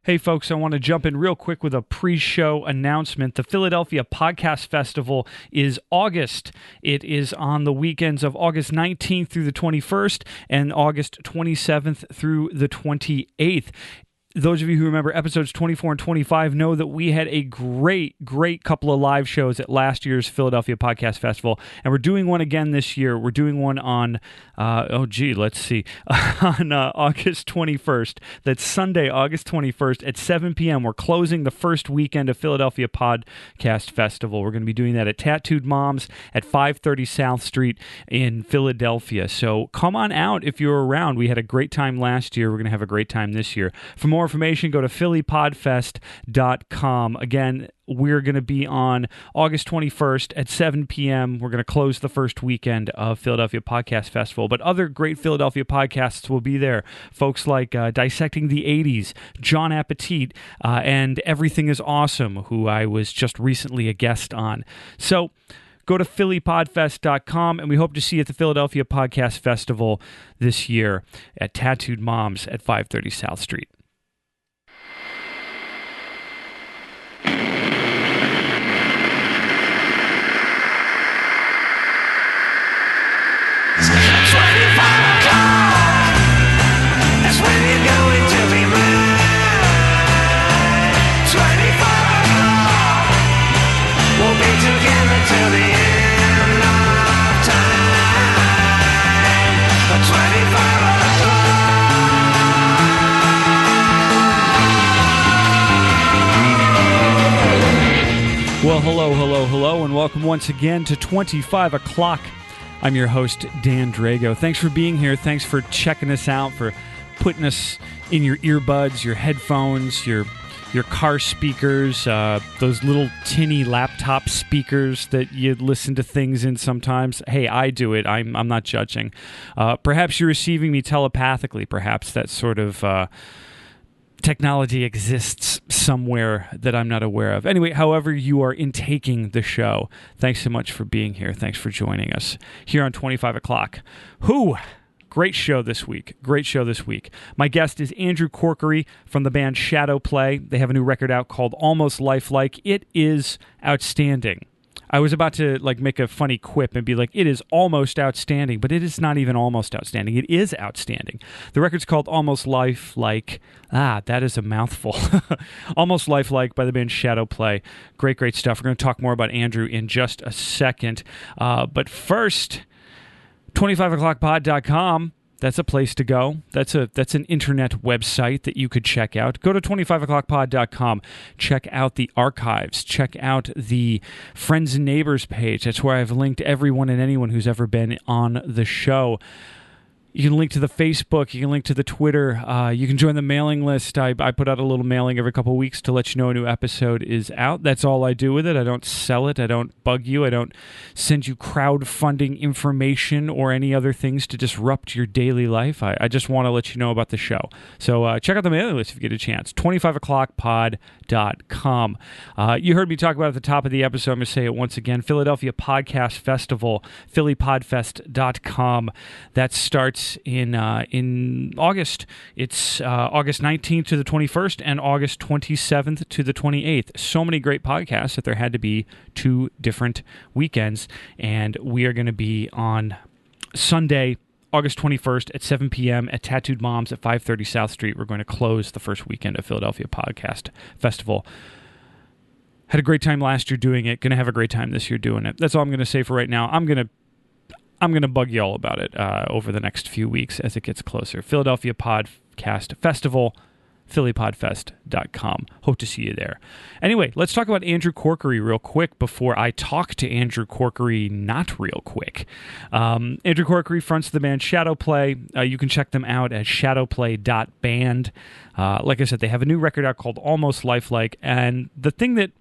Hey folks, I want to jump in real quick with a pre-show announcement. The Philadelphia Podcast Festival is August. It is on the weekends of August 19th through the 21st and August 27th through the 28th. Those of you who remember episodes 24 and 25 know that we had a great couple of live shows at last year's Philadelphia Podcast Festival, and we're doing one again this year. We're doing one on, on August 21st. That's Sunday, August 21st at 7 p.m. We're closing the first weekend of Philadelphia Podcast Festival. We're going to be doing that at Tattooed Moms at 530 South Street in Philadelphia. So come on out if you're around. We had a great time last year. We're going to have a great time this year. For more information, go to phillypodfest.com. Again, we're going to be on August 21st at 7 p.m. We're going to close the first weekend of Philadelphia Podcast Festival, but other great Philadelphia podcasts will be there. Folks like Dissecting the 80s, John Appetit, and Everything is Awesome, who I was just recently a guest on. So go to phillypodfest.com, and we hope to see you at the Philadelphia Podcast Festival this year at Tattooed Moms at 530 South Street. Well, hello, and welcome once again to 25 o'clock. I'm your host, Dan Drago. Thanks for being here. Thanks for checking us out, for putting us in your earbuds, your headphones, your car speakers, those little tinny laptop speakers that you listen to things in sometimes. Hey, I do it. I'm not judging. Perhaps you're receiving me telepathically. Perhaps that sort of technology exists somewhere that I'm not aware of. Anyway, however you are intaking the show, thanks so much for being here. Thanks for joining us here on 25 o'clock. Great show this week. My guest is Andrew Corkery from the band Shadowplay. They have a new record out called Almost Lifelike. It is outstanding. I was about to make a funny quip and be like, it is almost outstanding, but it is not even almost outstanding. It is outstanding. The record's called Almost Lifelike. That is a mouthful. Almost Lifelike by the band Shadowplay. Great stuff. We're going to talk more about Andrew in just a second. But first, 25o'clockpod.com. That's a place to go. That's an internet website that you could check out. Go to 25o'clockpod.com. Check out the archives. Check out the Friends and Neighbors page. That's where I've linked everyone and anyone who's ever been on the show. You can link to the Facebook. You can link to the Twitter. You can join the mailing list. I put out a little mailing every couple of weeks to let you know a new episode is out. That's all I do with it. I don't sell it. I don't bug you. I don't send you crowdfunding information or any other things to disrupt your daily life. I just want to let you know about the show. So check out the mailing list if you get a chance. 25o'clockpod.com. You heard me talk about it at the top of the episode. I'm going to say it once again. Philadelphia Podcast Festival, phillypodfest.com. That starts in August. It's August 19th to the 21st and August 27th to the 28th. So many great podcasts that there had to be two different weekends, and we are going to be on Sunday, August 21st at 7 p.m. at Tattooed Moms at 530 South Street. We're going to close the first weekend of Philadelphia Podcast Festival. Had a great time last year doing it. Going to have a great time this year doing it. That's all I'm going to say for right now. I'm going to bug you all about it over the next few weeks as it gets closer. Philadelphia Podcast Festival, phillypodfest.com. Hope to see you there. Anyway, let's talk about Andrew Corkery real quick before I talk to Andrew Corkery not real quick. Andrew Corkery fronts the band Shadowplay. You can check them out at shadowplay.band. Like I said, they have a new record out called Almost Lifelike, and the thing that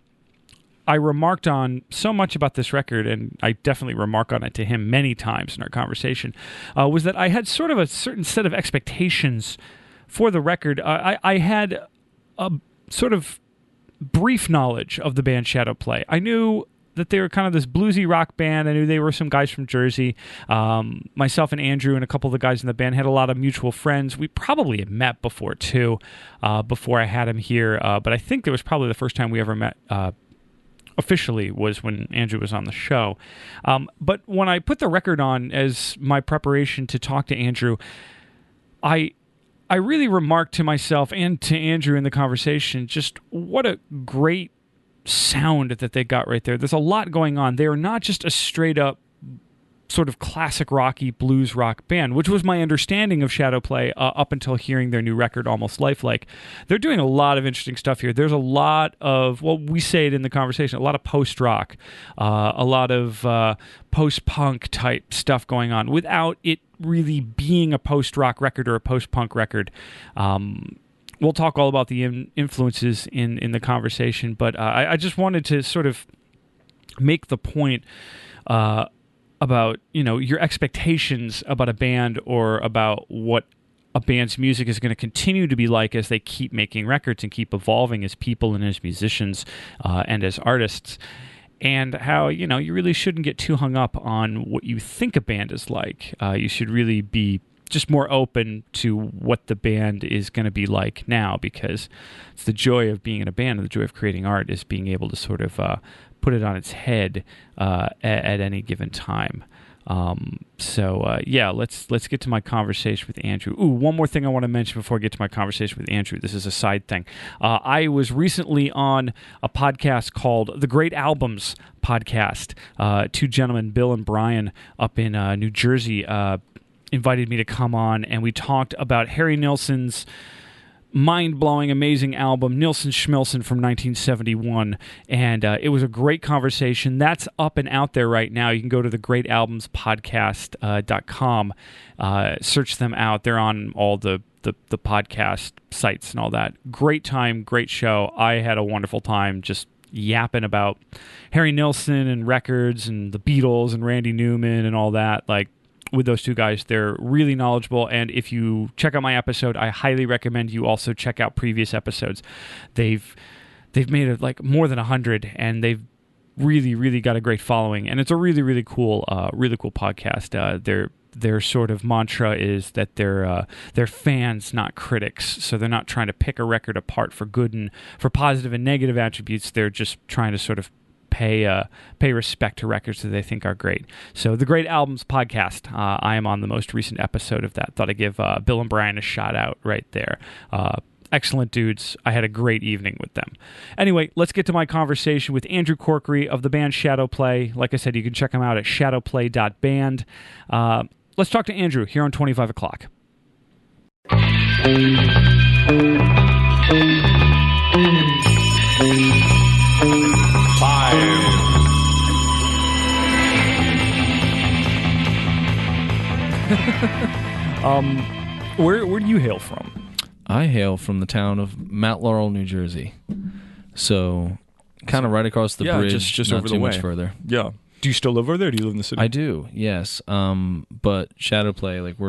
I remarked on so much about this record, and I definitely remark on it to him many times in our conversation, was that I had sort of a certain set of expectations for the record. I had a sort of brief knowledge of the band Shadowplay. I knew that they were kind of this bluesy rock band. I knew they were some guys from Jersey. Myself and Andrew and a couple of the guys in the band had a lot of mutual friends. We probably had met before too, before I had him here. But I think it was probably the first time we ever met officially was when Andrew was on the show. But when I put the record on as my preparation to talk to Andrew, I really remarked to myself and to Andrew in the conversation just what a great sound that they got right there. There's a lot going on. They are not just a straight up sort of classic rocky blues rock band, which was my understanding of Shadowplay up until hearing their new record, Almost Lifelike. They're doing a lot of interesting stuff here. There's a lot of, well, we say it in the conversation, a lot of post-rock, a lot of post-punk type stuff going on without it really being a post-rock record or a post-punk record. We'll talk all about the influences in the conversation, but I just wanted to sort of make the point about, your expectations about a band or about what a band's music is going to continue to be like as they keep making records and keep evolving as people and as musicians and as artists. And how, you really shouldn't get too hung up on what you think a band is like. You should really be just more open to what the band is going to be like now, because it's the joy of being in a band and the joy of creating art is being able to sort of put it on its head at any given time. Let's get to my conversation with Andrew. Ooh, one more thing I want to mention before I get to my conversation with Andrew. This is a side thing. I was recently on a podcast called The Great Albums Podcast. Two gentlemen, Bill and Brian, up in New Jersey, invited me to come on, and we talked about Harry Nilsson's mind-blowing, amazing album, Nilsson Schmilsson from 1971, and it was a great conversation. That's up and out there right now. You can go to thegreatalbumspodcast.com, search them out. They're on all the podcast sites and all that. Great time, great show. I had a wonderful time just yapping about Harry Nilsson and records and the Beatles and Randy Newman and all that. Like, with those two guys, they're really knowledgeable, and if you check out my episode, I highly recommend you also check out previous episodes. They've made it like more than 100, and they've really got a great following, and it's a really cool podcast. Their sort of mantra is that they're fans, not critics. So they're not trying to pick a record apart for positive and negative attributes. They're just trying to sort of pay respect to records that they think are great. So the Great Albums Podcast, I am on the most recent episode of that. Thought I'd give Bill and Brian a shout out right there. Excellent dudes. I had a great evening with them. Anyway, let's get to my conversation with Andrew Corkery of the band Shadowplay. Like I said, you can check them out at shadowplay.band. Let's talk to Andrew here on 25 o'clock. Where do you hail from? I hail from the town of Mount Laurel, New Jersey. So, kind of right across the bridge, just not over too the way. Much further. Yeah. Do you still live over there, or do you live in the city? I do, yes. But Shadowplay, like,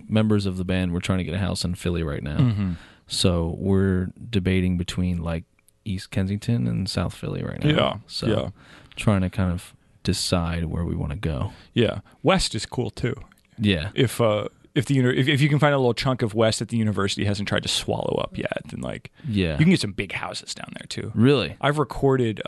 members of the band, we're trying to get a house in Philly right now. Mm-hmm. So we're debating between, like, East Kensington and South Philly right now. Yeah. So trying to kind of decide where we want to go. Yeah. West is cool too. Yeah. If you can find a little chunk of West that the university hasn't tried to swallow up yet, then you can get some big houses down there too. Really? I've recorded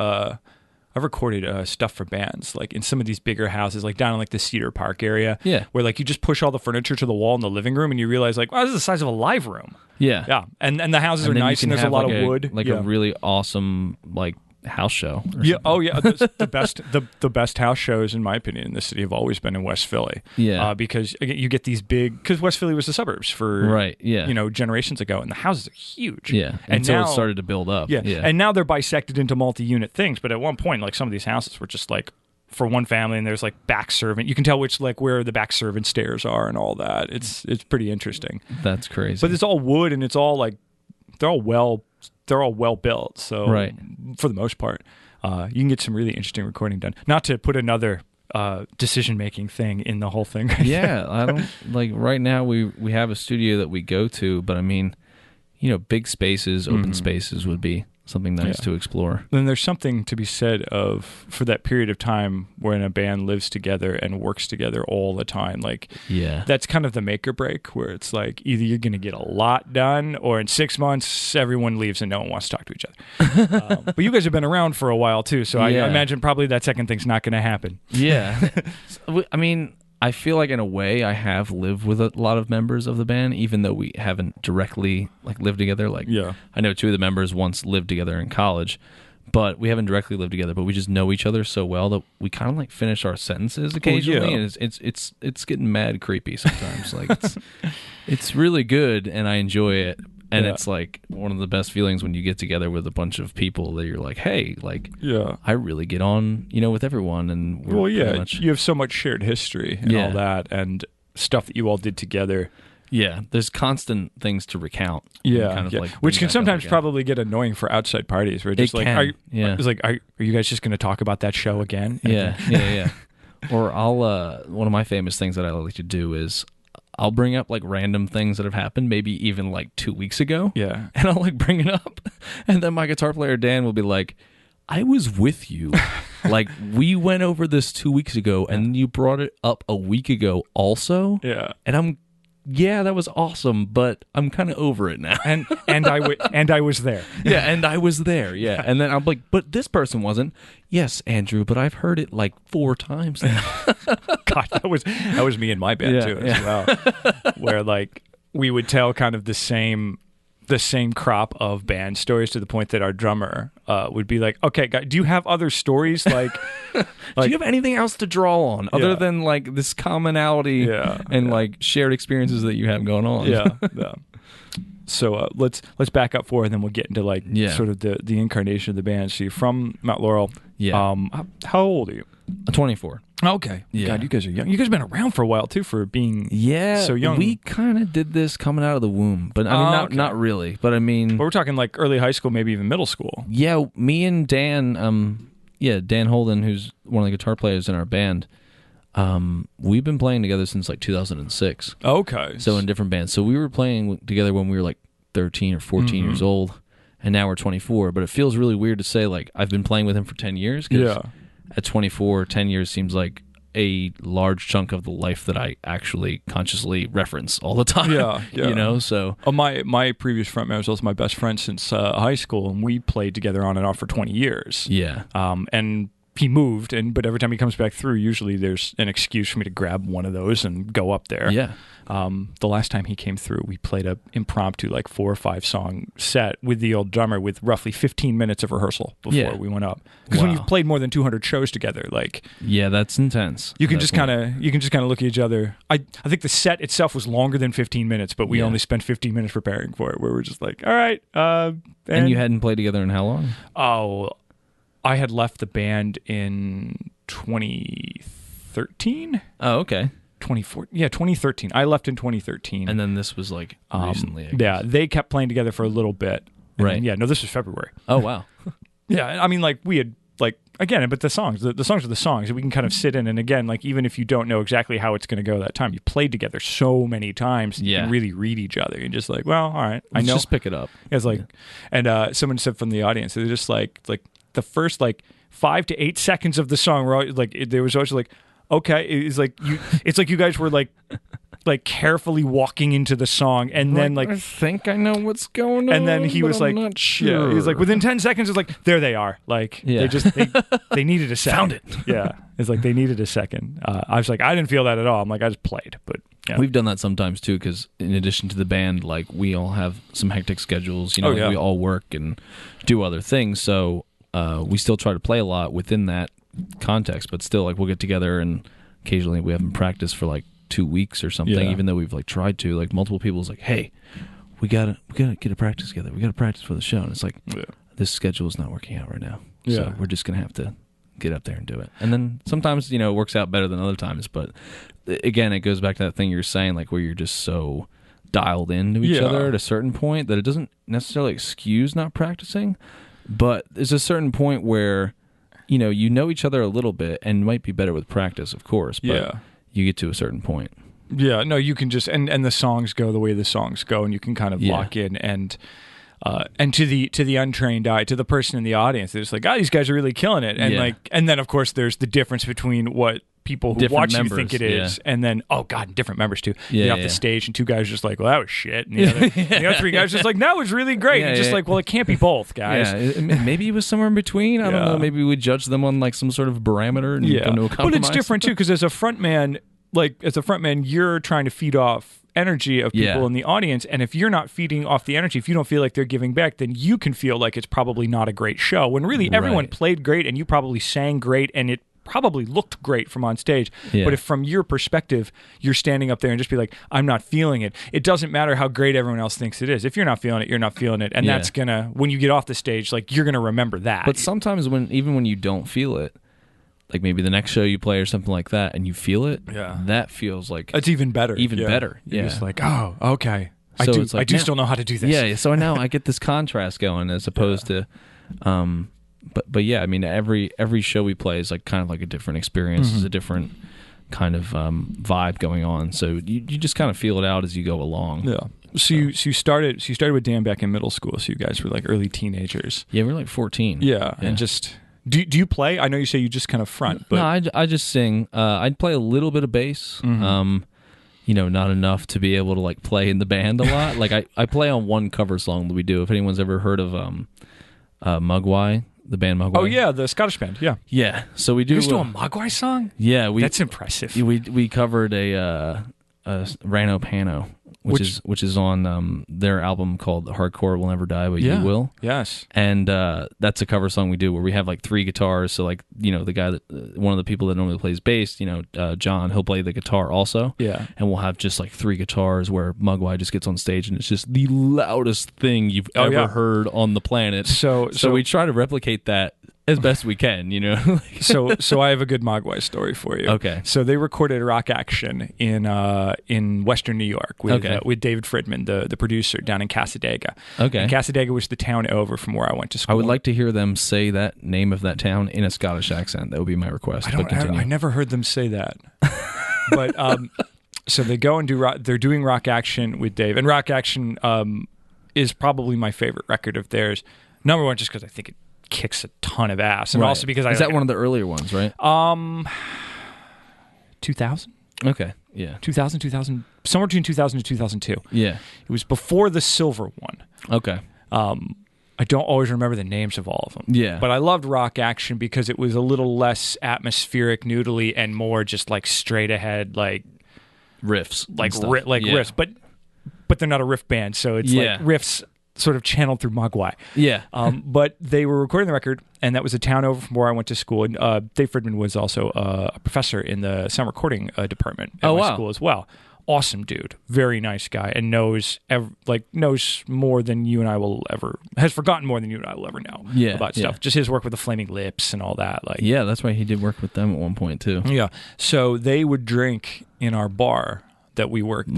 stuff for bands, like in some of these bigger houses, like down in like the Cedar Park area. Yeah. Where like you just push all the furniture to the wall in the living room and you realize like, wow, this is the size of a live room. Yeah. Yeah. And the houses are nice and there's a lot of wood. Like a really awesome like house show. Yeah. Oh yeah. The best house shows, in my opinion, in the city have always been in West Philly. Yeah. Because again, you get these because West Philly was the suburbs for generations ago, and the houses are huge. Yeah. Until now, it started to build up. Yeah. And now they're bisected into multi-unit things. But at one point, like some of these houses were just like for one family, and there's like back servant. You can tell where the back servant stairs are and all that. It's pretty interesting. That's crazy. But it's all wood, and it's all like they're all well built. So for the most part, you can get some really interesting recording done. Not to put another decision-making thing in the whole thing. Yeah, I don't like right now we have a studio that we go to, but I mean, big spaces, open spaces would be something nice to explore. Then there's something to be said for that period of time when a band lives together and works together all the time. Like, that's kind of the make or break, where it's like either you're going to get a lot done, or in 6 months everyone leaves and no one wants to talk to each other. But you guys have been around for a while too, so I imagine probably that second thing's not going to happen. Yeah. I mean, I feel like in a way I have lived with a lot of members of the band, even though we haven't directly like lived together. Like, I know 2 of the members once lived together in college, but we haven't directly lived together. But we just know each other so well that we kind of like finish our sentences occasionally, and it's getting mad creepy sometimes. Like it's really good, and I enjoy it. And it's like one of the best feelings when you get together with a bunch of people that you're like, hey, like, I really get on, with everyone. And you have so much shared history and all that, and stuff that you all did together. Yeah, there's constant things to recount. Like which can sometimes probably get annoying for outside parties. Where just are you guys just going to talk about that show again? Yeah. Or one of my famous things that I like to do is I'll bring up like random things that have happened, maybe even like 2 weeks ago. Yeah. And I'll like bring it up. And then my guitar player, Dan, will be like, I was with you. Like, we went over this 2 weeks ago and you brought it up a week ago also. Yeah. And that was awesome, but I'm kind of over it now. And I was there. Yeah, and I was there. Yeah. And then I'm like, but this person wasn't. Yes, Andrew, but I've heard it like 4 times now. God, that was me in my band too as well. Where like we would tell kind of the same crop of band stories, to the point that our drummer would be like, okay, guys, do you have other stories? Like, do you have anything else to draw on other than like this commonality and like shared experiences that you have going on? Yeah. So let's back up forward, and then we'll get into like sort of the incarnation of the band. So you're from Mount Laurel. Yeah. How old are you? 24. Okay. Yeah. God, you guys are young. You guys have been around for a while too, for being so young. We kind of did this coming out of the womb, but I mean, not really. But I mean, but we're talking like early high school, maybe even middle school. Yeah, me and Dan, Dan Holden, who's one of the guitar players in our band, we've been playing together since like 2006. Okay. So in different bands. So we were playing together when we were like 13 or 14 years old, and now we're 24. But it feels really weird to say like I've been playing with him for 10 years. At 24, 10 years seems like a large chunk of the life that I actually consciously reference all the time. Yeah. So my previous frontman was also my best friend since high school, and we played together on and off for 20 years. Yeah. And he moved, but every time he comes back through, usually there's an excuse for me to grab one of those and go up there. Yeah. The last time he came through, we played a impromptu like 4 or 5 song set with the old drummer, with roughly 15 minutes of rehearsal before we went up. Because when you've played more than 200 shows together, like that's intense. You can just kind of look at each other. I think the set itself was longer than 15 minutes, but we only spent 15 minutes preparing for it. Where we're just like, all right. And you hadn't played together in how long? Oh, I had left the band in 2013. Oh, okay. 2013. I left in 2013. And then this was like recently, I guess. Yeah, they kept playing together for a little bit. Right. This was February. Oh, wow. Yeah, I mean, like, we had, like, again, but the songs are the songs that we can kind of sit in, and again, like, even if you don't know exactly how it's going to go that time, you played together so many times, you can really read each other. You're just like, well, all right, I know. Just pick it up. It's like, and someone said from the audience, they're just like the first, like, 5 to 8 seconds of the song, were always, like, there was always like, okay, it's like you guys were like carefully walking into the song, and then like I think I know what's going on, and then he was like, not sure. he was like, within 10 seconds, it's like, there they are, like they needed a second. Found it. Yeah, it's like they needed a second. I was like, I didn't feel that at all. I'm like, I just played, but. Yeah. We've done that sometimes too, because in addition to the band, like, we all have some hectic schedules. We all work and do other things, so we still try to play a lot within that context. But still, like, we'll get together, and occasionally we haven't practiced for like 2 weeks or something, even though we've like tried to. Like, multiple people's like, hey, we gotta get a practice together. We gotta practice for the show, and it's like, this schedule is not working out right now. So we're just gonna have to get up there and do it. And then sometimes, it works out better than other times, but again, it goes back to that thing you're saying, like, where you're just so dialed into each other at a certain point that it doesn't necessarily excuse not practicing, but there's a certain point where you know each other a little bit, and might be better with practice, of course, but you get to a certain point. Yeah, no, you can just and the songs go the way the songs go, and you can kind of lock in. And And to the untrained eye, to the person in the audience, they're just like, these guys are really killing it. And and then of course there's the difference between what people who different watch members, you think it is, and then different members too. Yeah, get off the stage, and two guys are just like, well, that was shit, and the other three guys are just like, that was really great. And just like, well, it can't be both, guys. Yeah, maybe it was somewhere in between. I don't know. Maybe we judge them on like some sort of barometer and come to a compromise. But it's different too, because as a frontman, you're trying to feed off energy of people in the audience, and if you're not feeding off the energy, if you don't feel like they're giving back, then you can feel like it's probably not a great show, when really everyone played great and you probably sang great and it probably looked great from on stage. But if from your perspective you're standing up there and just be like, I'm not feeling it, it doesn't matter how great everyone else thinks it is. If you're not feeling it, you're not feeling it, and that's gonna, when you get off the stage, like, you're gonna remember that. But sometimes even when you don't feel it, like maybe the next show you play or something like that, and you feel it, that feels like it's even better. Better. You're just like, oh, okay. So I do still know how to do this. Yeah, so now I get this contrast going as opposed to but yeah, I mean every show we play is like kind of like a different experience, is a different kind of vibe going on. So you just kind of feel it out as you go along. Yeah. So you started with Dan back in middle school, so you guys were like early teenagers. Yeah, we were like 14. Yeah. And just do you play? I know you say you just kind of front, but no, I just sing. I'd play a little bit of bass. Not enough to be able to like play in the band a lot. Like I play on one cover song that we do. If anyone's ever heard of Mogwai, the band Mogwai. Oh yeah, the Scottish band. Yeah. Yeah. So we do. You do a Mogwai song? Yeah, that's impressive. We covered a Rano Pano, which is on their album called Hardcore Will Never Die, But You Will. Yes. And that's a cover song we do where we have like 3 guitars. So like, the guy one of the people that normally plays bass, John, he'll play the guitar also. Yeah. And we'll have just like 3 guitars where Mogwai just gets on stage and it's just the loudest thing you've ever heard on the planet. So we try to replicate that as best we can, So I have a good Mogwai story for you. Okay. So they recorded Rock Action in Western New York with David Fridman, the producer, down in Cassadaga. Okay. And Cassadaga was the town over from where I went to school. I would like to hear them say that name of that town in a Scottish accent. That would be my request. I never heard them say that. But so they go and they're doing Rock Action with Dave, and Rock Action is probably my favorite record of theirs. Number one, just because I think it kicks a ton of ass, and also because is that one of the earlier ones, right? 2000. Okay, yeah, 2000, somewhere between 2000 and 2002. Yeah, it was before the silver one. Okay. I don't always remember the names of all of them. Yeah, but I loved Rock Action because it was a little less atmospheric, noodly, and more just like straight ahead, like riffs, riffs. But they're not a riff band, so it's like riffs sort of channeled through Mogwai. Yeah. But they were recording the record, and that was a town over from where I went to school. And Dave Fridman was also a professor in the sound recording department at my school as well. Awesome dude, very nice guy, and knows more than you and I will ever, has forgotten more than you and I will ever know about stuff. Just his work with the Flaming Lips and all that. That's why he did work with them at one point too. Yeah. So they would drink in our bar that we worked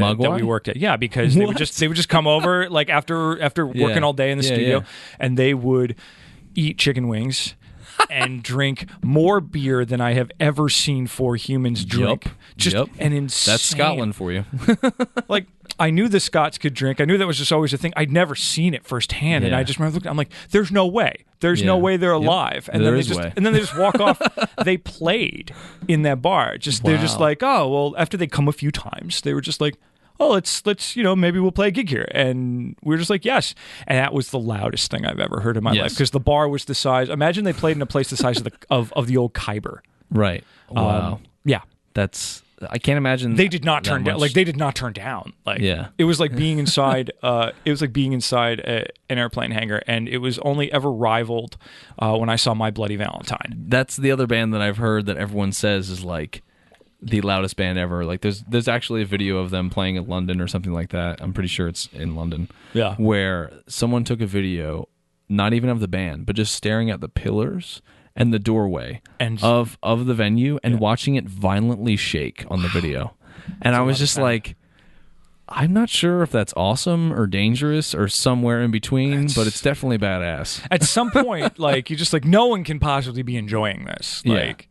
at. Yeah, because they would just come over like after working all day in the studio, and they would eat chicken wings and drink more beer than I have ever seen 4 humans drink. An insane. That's Scotland for you. Like, I knew the Scots could drink. I knew that was just always a thing. I'd never seen it firsthand, and I just remember looking. I'm like, "There's no way. There's no way they're alive." And then they just walk off. They played in that bar. They're just like, "Oh, well." After they come a few times, they were just like, "Oh, let's maybe we'll play a gig here." And we were just like, "Yes." And that was the loudest thing I've ever heard in my life, because the bar was the size. Imagine they played in a place the size of the old Khyber. Right. Wow. Yeah. That's. I can't imagine. They did not turn down. Like, they did not turn down. Like, it was like being inside. It was like being inside an airplane hangar, and it was only ever rivaled when I saw My Bloody Valentine. That's the other band that I've heard that everyone says is like the loudest band ever. Like, there's actually a video of them playing in London or something like that. I'm pretty sure it's in London. Yeah, where someone took a video, not even of the band, but just staring at the pillars and the doorway of the venue and watching it violently shake on the video. And I was just like, I'm not sure if that's awesome or dangerous or somewhere in between, but it's definitely badass. At some point, like, you're just like, no one can possibly be enjoying this. Like,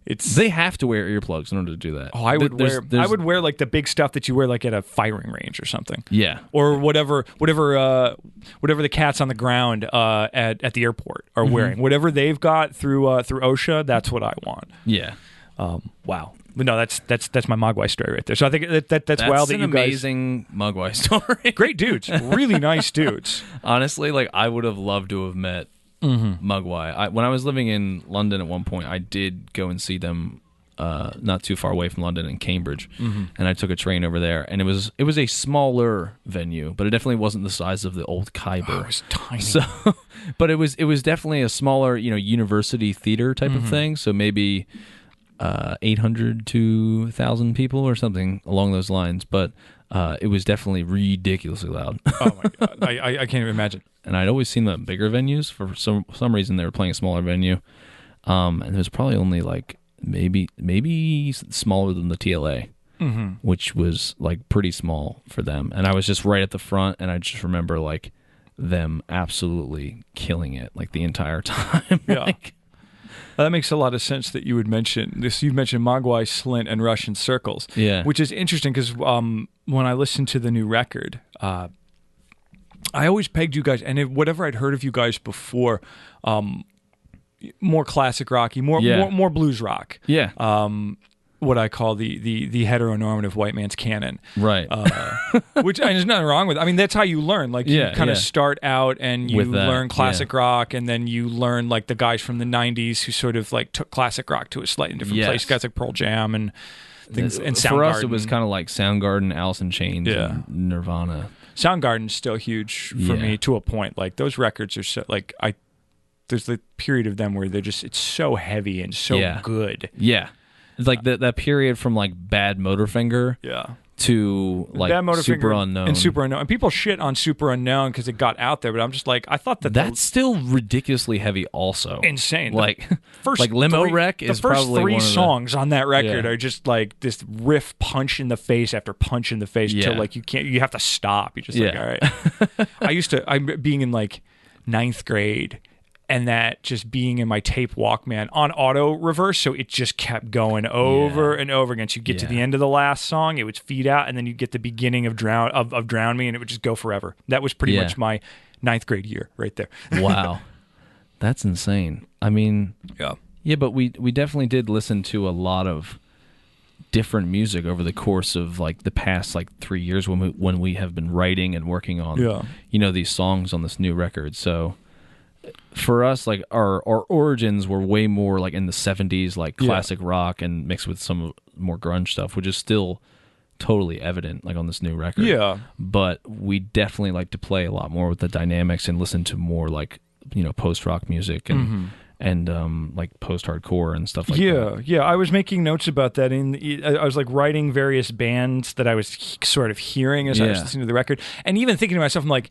They have to wear earplugs in order to do that. Oh, I would wear like the big stuff that you wear like at a firing range or something. Yeah. Or whatever the cats on the ground at the airport are wearing. Whatever they've got through OSHA, that's what I want. Yeah. Wow. But no, that's my Mogwai story right there. So I think that's wild that you guys. That's an amazing Mogwai story. Great dudes, really nice dudes. Honestly, like I would have loved to have met Mogwai. When I was living in London at one point, I did go and see them not too far away from London in Cambridge, and I took a train over there, and it was a smaller venue, but it definitely wasn't the size of the old Khyber. Oh, it was tiny. So, but it was definitely a smaller, university theater type of thing. So maybe 800 to 1,000 people or something along those lines, but it was definitely ridiculously loud. Oh my god, I can't even imagine. And I'd always seen the bigger venues. For some reason, they were playing a smaller venue, and it was probably only like maybe smaller than the TLA, which was like pretty small for them. And I was just right at the front, and I just remember like them absolutely killing it like the entire time. Yeah. That makes a lot of sense that you would mention this. You've mentioned Mogwai, Slint, and Russian Circles, which is interesting because when I listened to the new record, I always pegged you guys, and whatever I'd heard of you guys before, more classic rocky, more blues rock. Yeah. What I call the heteronormative white man's canon. Right. Which there's nothing wrong with. I mean, that's how you learn. Like you kind of start out and you learn classic rock, and then you learn like the guys from the 90s who sort of like took classic rock to a slightly different place. Guys like Pearl Jam and things. And Soundgarden. For us, it was kind of like Soundgarden, Alice in Chains, and Nirvana. Soundgarden's still huge for me to a point. Like those records are so like there's the period of them where it's so heavy and so good. Yeah. It's like that period from like Bad Motorfinger to like Bad Super Unknown. And Super Unknown. And people shit on Super Unknown because it got out there, but I'm just like, I thought that's still ridiculously heavy also. Insane. Like, like Limo Wreck is probably the first three one of songs on that record are just like this riff punch in the face after punch in the face until like you have to stop. You're just like, all right. I'm being in like 9th grade, and that just being in my tape Walkman on auto reverse, so it just kept going over and over again. So you get to the end of the last song, it would feed out, and then you get the beginning of Drown Me, and it would just go forever. That was pretty much my 9th grade year right there. Wow. That's insane. I mean, but we definitely did listen to a lot of different music over the course of like the past like 3 years when we have been writing and working on these songs on this new record. So for us, like our origins were way more like in the 70s, like classic rock and mixed with some more grunge stuff, which is still totally evident like on this new record. Yeah. But we definitely like to play a lot more with the dynamics and listen to more like, post-rock music and like post-hardcore and stuff like that. Yeah. I was making notes about that. I was like writing various bands that I was sort of hearing as I was listening to the record, and even thinking to myself, I'm like,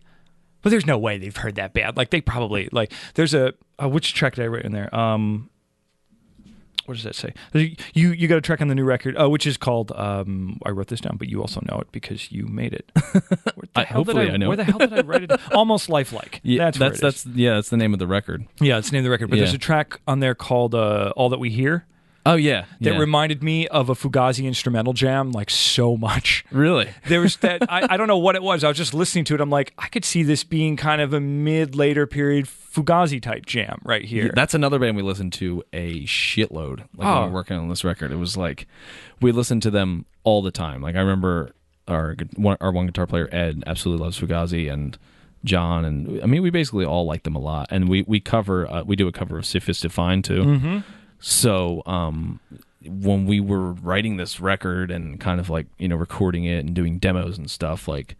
but there's no way they've heard that band. Like they probably like. There's which track did I write in there? What does that say? You got a track on the new record, which is called. I wrote this down, but you also know it because you made it. Hopefully I know. Where the hell did I write it? Almost Lifelike. Yeah, that's the name of the record. Yeah, it's the name of the record. But there's a track on there called "All That We Hear." Oh yeah, that reminded me of a Fugazin instrumental jam like so much. Really? There was that. I don't know what it was. I was just listening to it. I'm like, I could see this being kind of a later period Fugazi type jam right here. Yeah, that's another band we listened to a shitload. Like when we were working on this record, it was like we listened to them all the time. Like I remember our one guitar player Ed absolutely loves Fugazi, and John, and I mean we basically all like them a lot. And we do a cover of Sisyphus Define too. Mm-hmm. So when we were writing this record and kind of like, recording it and doing demos and stuff, like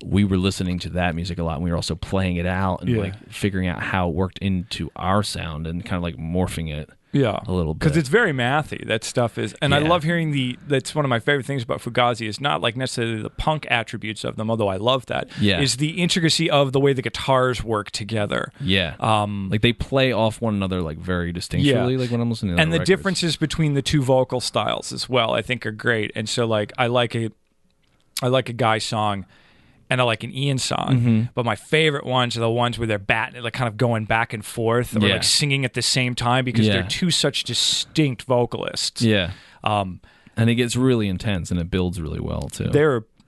we were listening to that music a lot, and we were also playing it out and like figuring out how it worked into our sound and kind of like morphing it a little bit. Because it's very mathy, that stuff is. And I love hearing that's one of my favorite things about Fugazi is not like necessarily the punk attributes of them, although I love that, is the intricacy of the way the guitars work together. Yeah. Like they play off one another like very distinctly, like when I'm listening to and the records. Differences between the two vocal styles as well, I think are great. And so like I like a guy song, and I like an Ian song. But my favorite ones are the ones where they're like kind of going back and forth or like singing at the same time because they're two such distinct vocalists. Yeah. And it gets really intense and it builds really well too.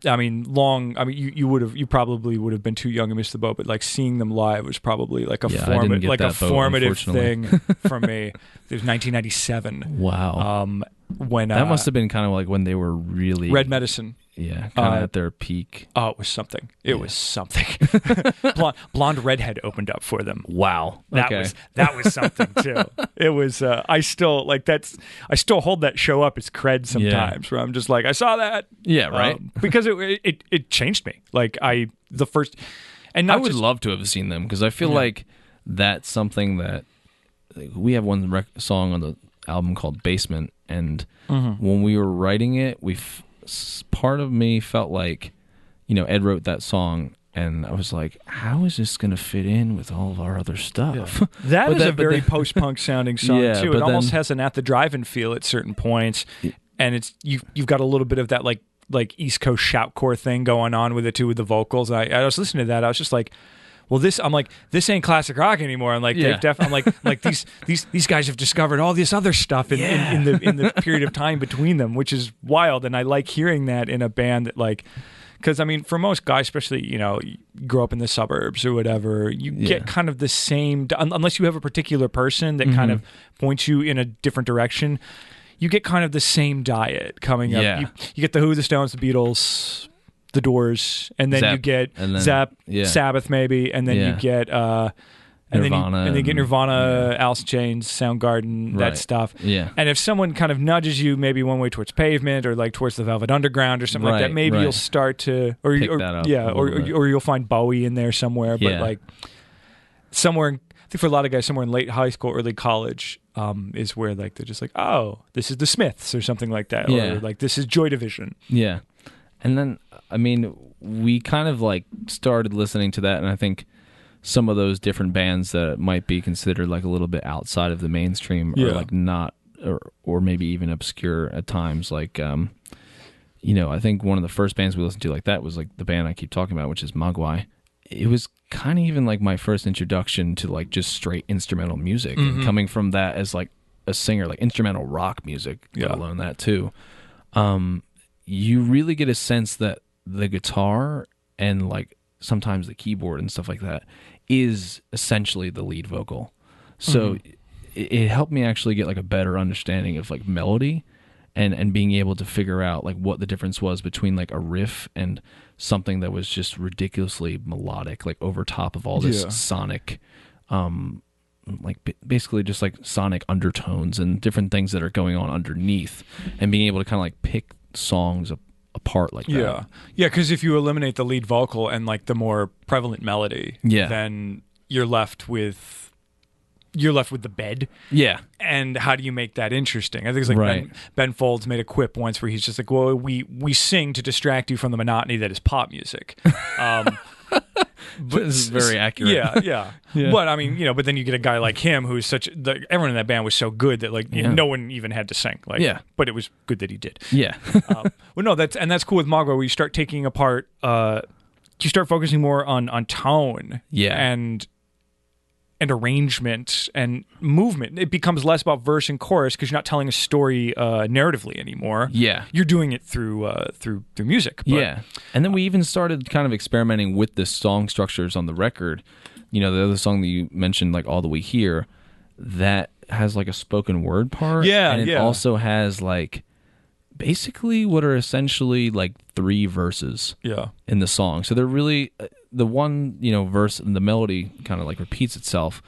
You probably would have been too young to miss the boat, but like seeing them live was probably like a formative thing for me. It was 1997. Wow. When that must have been kind of like when they were really Red Medicine. Yeah, kind of at their peak. Oh, it was something. It was something. Blonde Redhead opened up for them. Wow, that was something too. It was. I still hold that show up as cred sometimes. Where I'm just like, I saw that. Yeah, right. Because it changed me. Like I would love to have seen them because I feel like that's something that we have one song on the album called Basement, and when we were writing it, part of me felt like, Ed wrote that song, and I was like, how is this going to fit in with all of our other stuff? Yeah. That is a very post-punk sounding song, too. It almost has an At the Drive-In feel at certain points, and it's you've got a little bit of that like East Coast shoutcore thing going on with it, too, with the vocals. I was listening to that, I was just like, well, this ain't classic rock anymore. I'm like, these guys have discovered all this other stuff in the period of time between them, which is wild. And I like hearing that in a band that because I mean, for most guys, especially you grow up in the suburbs or whatever, you get kind of the same. Unless you have a particular person that kind of points you in a different direction, you get kind of the same diet coming up. You get the Who, the Stones, the Beatles, the Doors, and then you get Sabbath maybe, and then you get Nirvana, and then you get Nirvana, Alice in Chains, Soundgarden, that stuff. Yeah. And if someone kind of nudges you maybe one way towards Pavement or like towards the Velvet Underground or something like that, maybe you'll start to pick that up or you'll find Bowie in there somewhere, but like somewhere, I think for a lot of guys, somewhere in late high school, early college is where like they're just like, oh, this is the Smiths or something like that, or like this is Joy Division. Yeah. And then, I mean, we kind of like started listening to that, and I think some of those different bands that might be considered like a little bit outside of the mainstream are like not, or maybe even obscure at times. Like, I think one of the first bands we listened to like that was like the band I keep talking about, which is Mogwai. It was kind of even like my first introduction to like just straight instrumental music, and coming from that as like a singer, like instrumental rock music, let alone that too. You really get a sense that the guitar and like sometimes the keyboard and stuff like that is essentially the lead vocal. So it helped me actually get like a better understanding of like melody and being able to figure out like what the difference was between like a riff and something that was just ridiculously melodic, like over top of all this sonic, like basically just like sonic undertones and different things that are going on underneath, and being able to kind of like pick songs apart like that. Yeah, because if you eliminate the lead vocal and like the more prevalent melody, then you're left with the bed. Yeah. And how do you make that interesting? I think it's like Ben Folds made a quip once where he's just like, well, we sing to distract you from the monotony that is pop music. But this is very accurate. Yeah. But I mean, but then you get a guy like him who's everyone in that band was so good that like no one even had to sing. Like, but it was good that he did. Yeah. Well, no, that's cool with Mogwai, where you start taking apart, you start focusing more on tone. And arrangement and movement. It becomes less about verse and chorus because you're not telling a story narratively anymore. Yeah, you're doing it through music. But, and then we even started kind of experimenting with the song structures on the record. The other song that you mentioned, like All That We Hear, that has like a spoken word part. And it also has like basically what are essentially like 3 verses. In the song, so they're really. The one, verse and the melody kind of like repeats itself,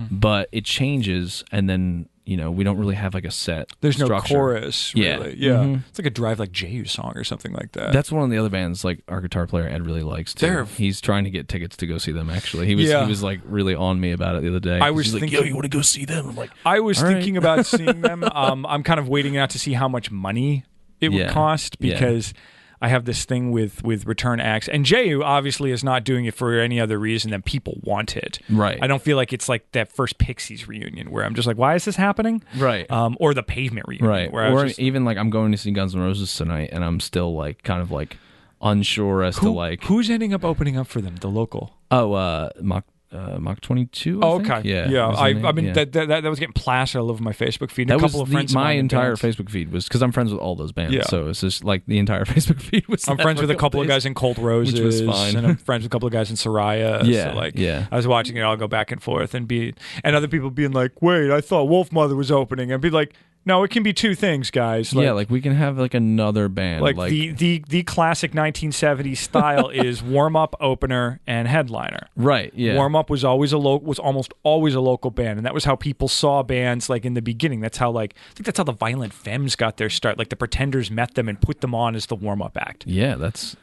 but it changes, and then, we don't really have like a set There's structure. No chorus, really. Yeah. It's like a Drive Like Jehu song or something like that. That's one of the other bands like our guitar player Ed really likes too. He's trying to get tickets to go see them, actually. He was like really on me about it the other day. I was thinking, like, yo, you want to go see them? I'm like, I was thinking about seeing them. I'm kind of waiting out to see how much money it would cost, because I have this thing with return acts, and Jehu obviously is not doing it for any other reason than people want it. Right. I don't feel like it's like that first Pixies reunion where I'm just like, why is this happening? Right. Or the Pavement reunion. Right. Where or even like I'm going to see Guns N' Roses tonight, and I'm still like kind of like unsure as to like who's ending up opening up for them. The local. Mach 22. Oh, okay. Yeah. I mean that was getting plastered all over my Facebook feed. That a couple was of friends. My of mine entire bands. Facebook feed was because I'm friends with all those bands. Yeah. So it's just like the entire Facebook feed was. I'm friends with a couple of guys in Cold Roses, which was fine. and I'm friends with a couple of guys in Soraya. Yeah, so like, yeah. I was watching it all go back and forth, and other people being like, "Wait, I thought Wolf Mother was opening," and be like, "No, it can be two things, guys." Like, like we can have like another band. Like the classic 1970s style is warm up, opener, and headliner. Right. Yeah. Warm up was almost always a local band, and that was how people saw bands like in the beginning. That's how I think that's how the Violent Femmes got their start. Like the Pretenders met them and put them on as the warm up act. Yeah, that's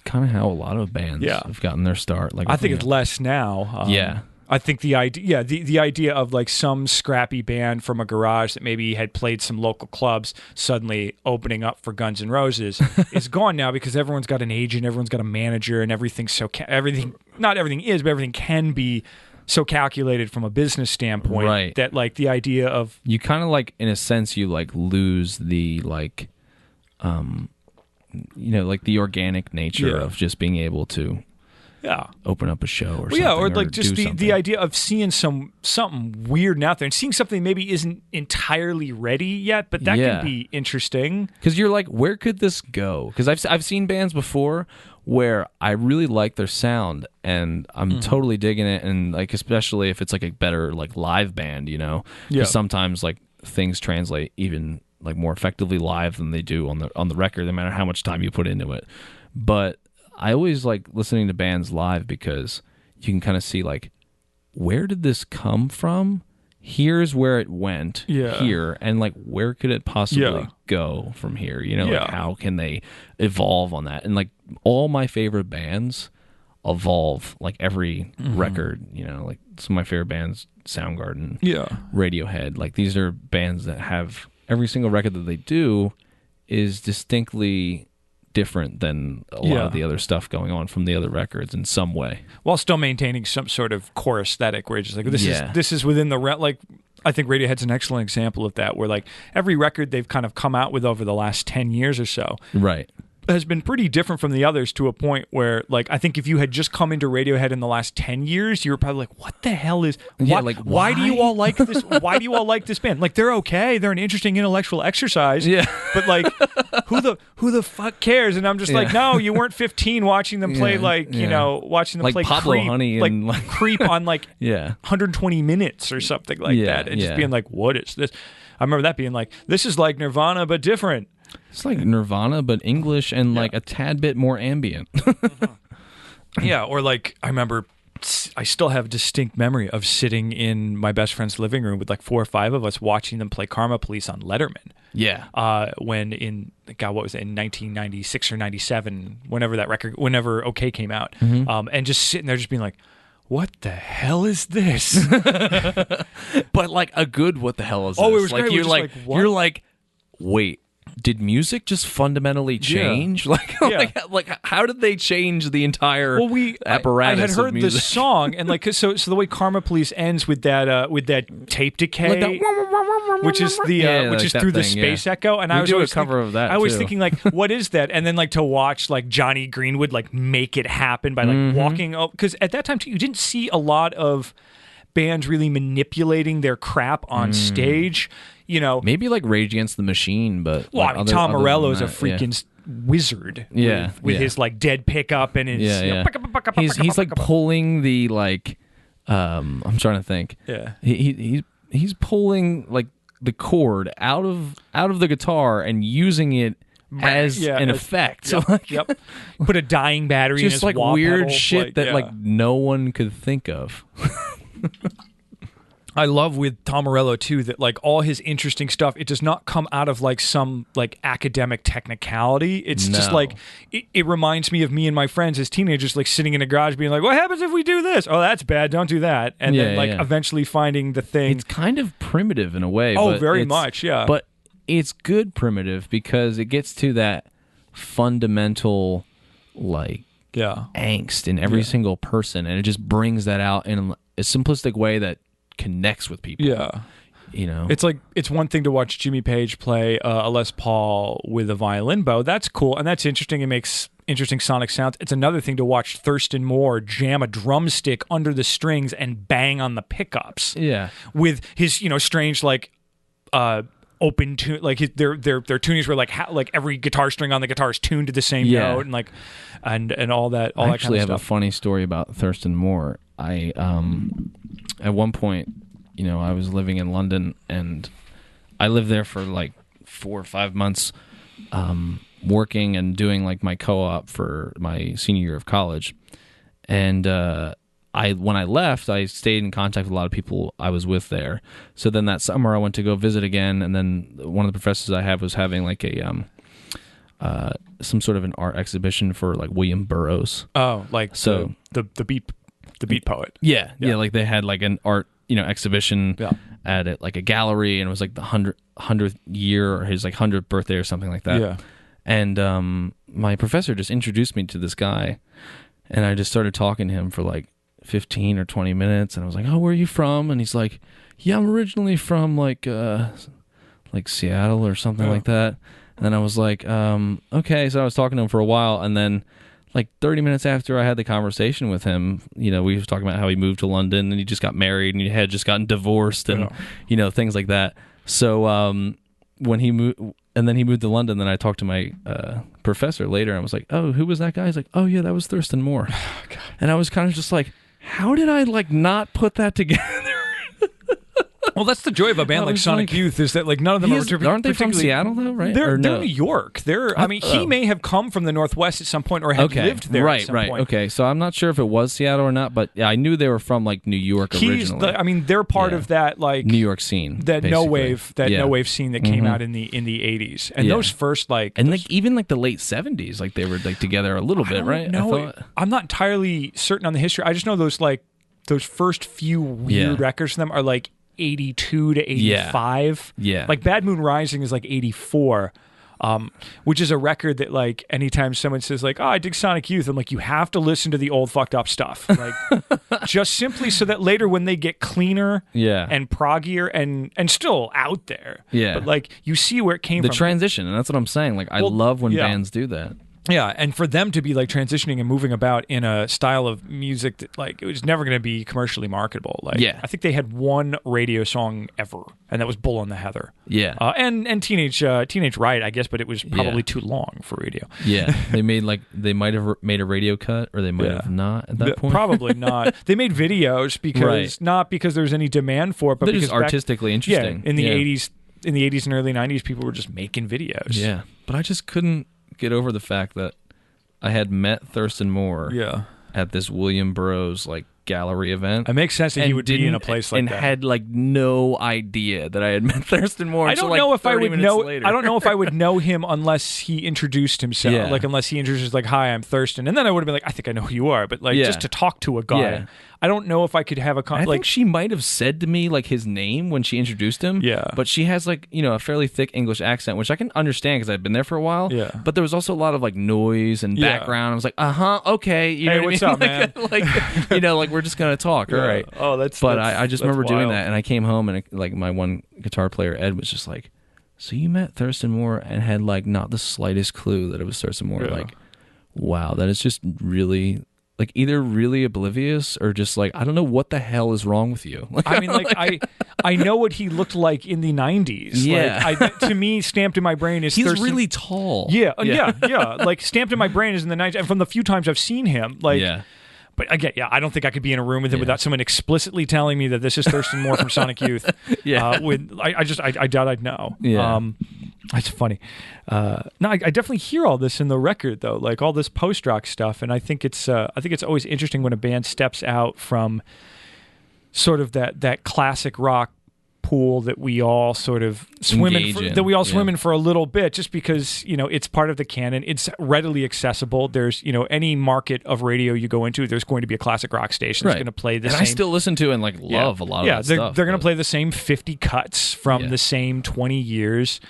kind of how a lot of bands have gotten their start. Like I think it's less now. Yeah. I think the idea of like some scrappy band from a garage that maybe had played some local clubs suddenly opening up for Guns N' Roses is gone now because everyone's got an agent, everyone's got a manager, and everything's not everything is, but everything can be so calculated from a business standpoint, right? That like the idea of you kind of like in a sense you like lose the like, like the organic nature of just being able to. Yeah, open up a show or something. Yeah, or like just the something. idea of seeing something weird out there and seeing something maybe isn't entirely ready yet, but that can be interesting. Because you're like, where could this go? Because I've seen bands before where I really like their sound and I'm totally digging it, and like especially if it's like a better like live band, Because sometimes like things translate even like more effectively live than they do on the record, no matter how much time you put into it. But I always like listening to bands live because you can kind of see like, where did this come from? Here's where it went here, and like where could it possibly go from here? Like how can they evolve on that? And like all my favorite bands evolve like every record. Like some of my favorite bands, Soundgarden, Radiohead. Like these are bands that have every single record that they do is distinctly different than a lot of the other stuff going on from the other records in some way, while still maintaining some sort of core aesthetic where it's just like this is within the like I think Radiohead's an excellent example of that, where like every record they've kind of come out with over the last 10 years or so has been pretty different from the others, to a point where like I think if you had just come into Radiohead in the last 10 years, you were probably like, what the hell is why do you all like this? Why do you all like this band? Like they're okay, they're an interesting intellectual exercise, but like who the fuck cares? And I'm just like, no, you weren't 15 watching them play watching them like play Pablo Creep, Honey like, and like Creep on like 120 minutes or something like that, and just being like, what is this? I remember that being like, this is like Nirvana but different. It's like Nirvana, but English and like a tad bit more ambient. Yeah, or like I remember, I still have a distinct memory of sitting in my best friend's living room with like 4 or 5 of us watching them play Karma Police on Letterman. Yeah. When in, God, what was it, in 1996 or 97, whenever OK came out. And just sitting there just being like, what the hell is this? But like a good what the hell is this? Oh, it was like great. You're like, wait, did music just fundamentally change? Like how did they change the entire apparatus? I had heard of music? the song, and like so the way Karma Police ends with that tape decay, like which is through the space echo, and I was always cover of that. I was thinking like, what is that? And then like to watch like Johnny Greenwood like make it happen by like walking up, because at that time too, you didn't see a lot of bands really manipulating their crap on stage. Maybe like Rage Against the Machine, but Tom Morello's a freaking wizard. With his like dead pickup and his he's like pulling the like I'm trying to think. Yeah. He's pulling like the cord out of the guitar and using it as an effect. So like, put a dying battery in his like wah weird pedal, shit that like no one could think of. I love with Tom Morello too that like all his interesting stuff, it does not come out of like some like academic technicality. It's just like it reminds me of me and my friends as teenagers like sitting in a garage being like, what happens if we do this? Oh, that's bad, don't do that. And then like eventually finding the thing. It's kind of primitive in a way. Oh, very much, yeah. But it's good primitive because it gets to that fundamental like angst in every single person, and it just brings that out in a simplistic way that connects with people. It's one thing to watch Jimmy Page play a Les Paul with a violin bow. That's cool, and that's interesting. It makes interesting sonic sounds. It's another thing to watch Thurston Moore jam a drumstick under the strings and bang on the pickups. Yeah, with his strange open tune, like their tunings were like every guitar string on the guitar is tuned to the same note, and and all that. I actually have a funny story about Thurston Moore. I at one point, I was living in London, and I lived there for like 4 or 5 months, working and doing like my co-op for my senior year of college. And when I left, I stayed in contact with a lot of people I was with there. So then that summer, I went to go visit again, and then one of the professors I had was having like a some sort of an art exhibition for like William Burroughs. Oh, like so the beat poet. Yeah, like they had like an art exhibition at it, like a gallery, and it was like the 100th year or his like 100th birthday or something like that. Yeah. And my professor just introduced me to this guy, and I just started talking to him for like 15 or 20 minutes, and I was like, "Oh, where are you from?" And he's like, "Yeah, I'm originally from like Seattle or something like that." And then I was like, "Okay." So I was talking to him for a while, and then like 30 minutes after I had the conversation with him, we were talking about how he moved to London and he just got married and he had just gotten divorced and things like that. So when he moved, and then he moved to London, then I talked to my professor later, and I was like, "Oh, who was that guy?" He's like, "Oh yeah, that was Thurston Moore." Oh, God. And I was kind of just like, how did I like not put that together? Well, that's the joy of a band like Sonic Youth, is that like none of them aren't they from Seattle though, right? They're New York. He may have come from the Northwest at some point or had lived there at some point. Okay, so I'm not sure if it was Seattle or not, but yeah, I knew they were from like New York originally. They're part of that like New York scene, that no wave scene that came out in the 80s, and those first even like the late 70s, like they were like together a little bit, right? I'm not entirely certain on the history. I just know those first few weird records from them are like 82 to 85. Yeah. Like Bad Moon Rising is like 84, which is a record that like anytime someone says like, "Oh, I dig Sonic Youth," I'm like, you have to listen to the old fucked up stuff. Like just simply so that later when they get cleaner and proggier and still out there. Yeah. But like you see where it came from. The transition, and that's what I'm saying. Like I love when bands do that. Yeah, and for them to be like transitioning and moving about in a style of music that like it was never going to be commercially marketable. Like, I think they had one radio song ever, and that was "Bull on the Heather." Yeah, and Teenage Riot, I guess, but it was probably too long for radio. Yeah, they might have made a radio cut, or they might have not at that point. Probably not. They made videos because not because there was any demand for it, but because just artistically interesting. Yeah, in the 80s and early 90s, people were just making videos. Yeah, but I just couldn't get over the fact that I had met Thurston Moore at this William Burroughs like gallery event. It makes sense that he would be in a place like that, and had like no idea that I had met Thurston Moore. I don't know if I would know. I don't know if I would know him unless he introduced himself. Yeah. Like unless he introduced like, "Hi, I'm Thurston," and then I would have been like, "I think I know who you are," but like just to talk to a guy. Yeah. I don't know if I could have I think she might have said to me like his name when she introduced him. Yeah. But she has like, a fairly thick English accent, which I can understand because I've been there for a while. Yeah. But there was also a lot of like noise and background. I was like, okay. Hey, what's up, man? like we're just going to talk. All right. Oh, that's. But I just remember doing that, and I came home and like my one guitar player, Ed, was just like, "So you met Thurston Moore and had like not the slightest clue that it was Thurston Moore." Yeah. Like, wow, that is just really. Like either really oblivious or just like I don't know what the hell is wrong with you. Like, I mean, like I know what he looked like in the 90s. Yeah, like, to me, stamped in my brain is he's Thurston. Really tall. Yeah. Like stamped in my brain is in the 90s, and from the few times I've seen him, like. Yeah. But again, I don't think I could be in a room with him without someone explicitly telling me that this is Thurston Moore from Sonic Youth. I doubt I'd know. Yeah. It's funny. No, I definitely hear all this in the record though, like all this post rock stuff, and I think it's always interesting when a band steps out from sort of that classic rock pool that we all sort of swim in for a little bit, just because it's part of the canon. It's readily accessible. There's any market of radio you go into, there's going to be a classic rock station that's going to play the same. I still listen to and like love a lot of that stuff. They're going to play the same 50 cuts from the same 20 years.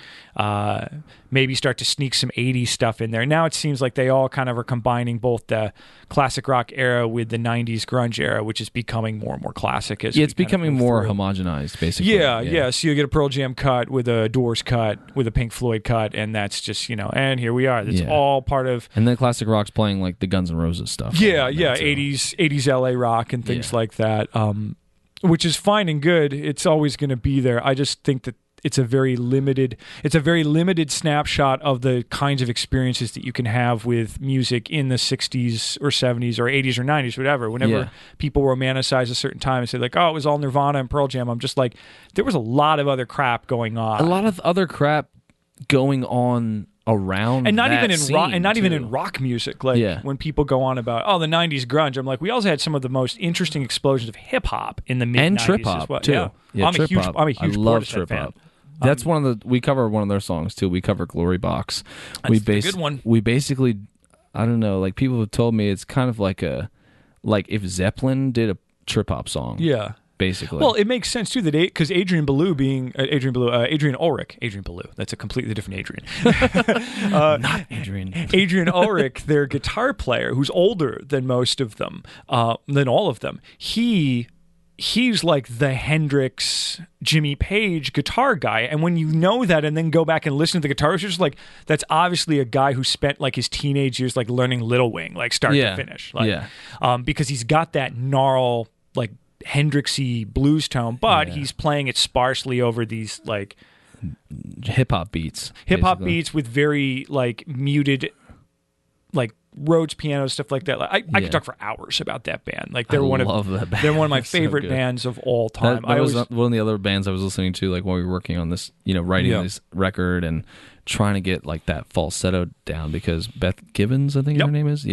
maybe start to sneak some 80s stuff in there. Now it seems like they all kind of are combining both the classic rock era with the 90s grunge era, which is becoming more and more classic. As it's becoming more homogenized, basically. Yeah. So you get a Pearl Jam cut with a Doors cut with a Pink Floyd cut, and that's just, and here we are. It's all part of... And then classic rock's playing like the Guns N' Roses stuff. Yeah, 80s LA rock and things like that, which is fine and good. It's always going to be there. I just think that it's a very limited snapshot of the kinds of experiences that you can have with music in the 60s or 70s or 80s or 90s, whatever. Whenever people romanticize a certain time and say like, oh, it was all Nirvana and Pearl Jam, I'm just like, there was a lot of other crap going on. A lot of other crap going on around, and not that even in scene rock, and not too. even in rock music. Like when people go on about the 90s grunge, I'm like, we also had some of the most interesting explosions of hip hop in the mid 90s and trip hop as well. too. I'm a huge I love trip hop. That's we cover one of their songs too. We cover Glory Box. That's a good one. We basically, I don't know, like people have told me it's kind of like if Zeppelin did a trip hop song. Yeah. Basically. Well, it makes sense too that because Adrian Ulrich, that's a completely different Adrian. Not Adrian. Adrian Ulrich, their guitar player, who's older than most of them, than all of them. He's like the Hendrix, Jimmy Page guitar guy. And when you know that and then go back and listen to the guitars, you're just like, that's obviously a guy who spent like his teenage years like learning Little Wing, like start to finish. Like, because he's got that gnarl, like Hendrixy blues tone, but he's playing it sparsely over these like hip-hop beats. Hip-hop beats with very like muted like Rhodes piano, stuff like that. Like, I could talk for hours about that band. Like they're one of my favorite bands of all time. That was one of the other bands I was listening to, like while we were working on this, writing this record and trying to get like that falsetto down, because Beth Gibbons, I think her name is.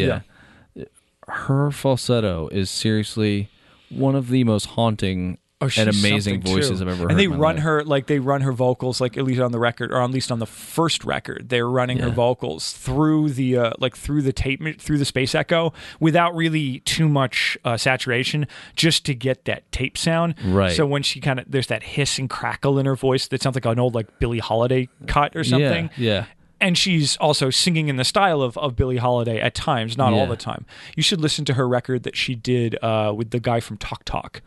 Her falsetto is seriously one of the most haunting and amazing voices I've ever heard. And they run her vocals, like at least on the record, or at least on the first record, they're running her vocals through the through the tape, through the space echo, without really too much saturation, just to get that tape sound. Right. So when she there's that hiss and crackle in her voice that sounds like an old like Billie Holiday cut or something. Yeah. And she's also singing in the style of Billie Holiday at times, not all the time. You should listen to her record that she did with the guy from Talk Talk.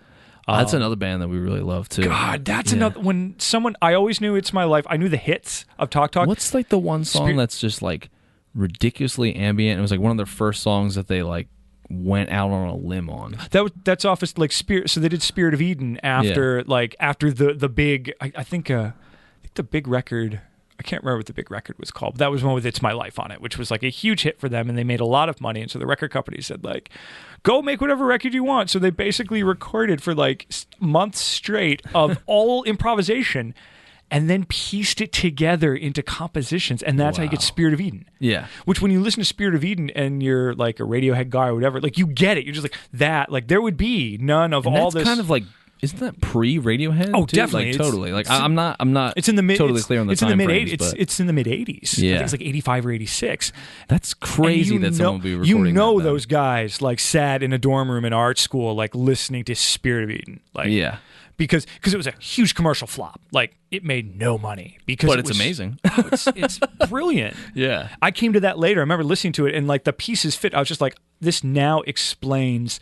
That's another band that we really love too. God, that's another. When I always knew It's My Life. I knew the hits of Talk Talk. What's like the one song that's just like ridiculously ambient? It was like one of their first songs that they like went out on a limb on. That's off as like Spirit. So they did Spirit of Eden after the big. I think the big record. I can't remember what the big record was called. But that was one with It's My Life on it, which was like a huge hit for them, and they made a lot of money. And so the record company said like, go make whatever record you want. So they basically recorded for like months straight of all improvisation, and then pieced it together into compositions. And that's how you get Spirit of Eden. Yeah. Which when you listen to Spirit of Eden and you're like a Radiohead guy or whatever, like you get it. You're just like that. Like there would be none of all this. Kind of like, isn't that pre-Radiohead? Oh, too? definitely. Like, totally. Like I'm not. It's in the mid. Totally clear on the time frames, It's in the mid '80s. Yeah. I think it's like '85 or '86. That's crazy that someone would be recording. Those guys like sat in a dorm room in art school, like listening to Spirit of Eden. Like because it was a huge commercial flop. Like it made no money but it's amazing. It's brilliant. Yeah. I came to that later. I remember listening to it and like the pieces fit. I was just like, this now explains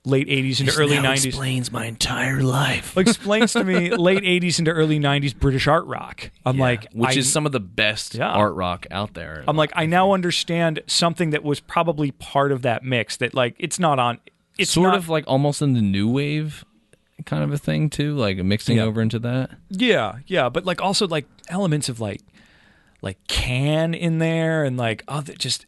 late 80s into early 90s. Explains my entire life. Explains to me late 80s into early 90s British art rock. I'm like, which is some of the best art rock out there. I'm like, I now understand something that was probably part of that mix that like it's not on. It's sort of like almost in the new wave kind of a thing too, like mixing over into that. Yeah, but like also like elements of like Can in there and like other just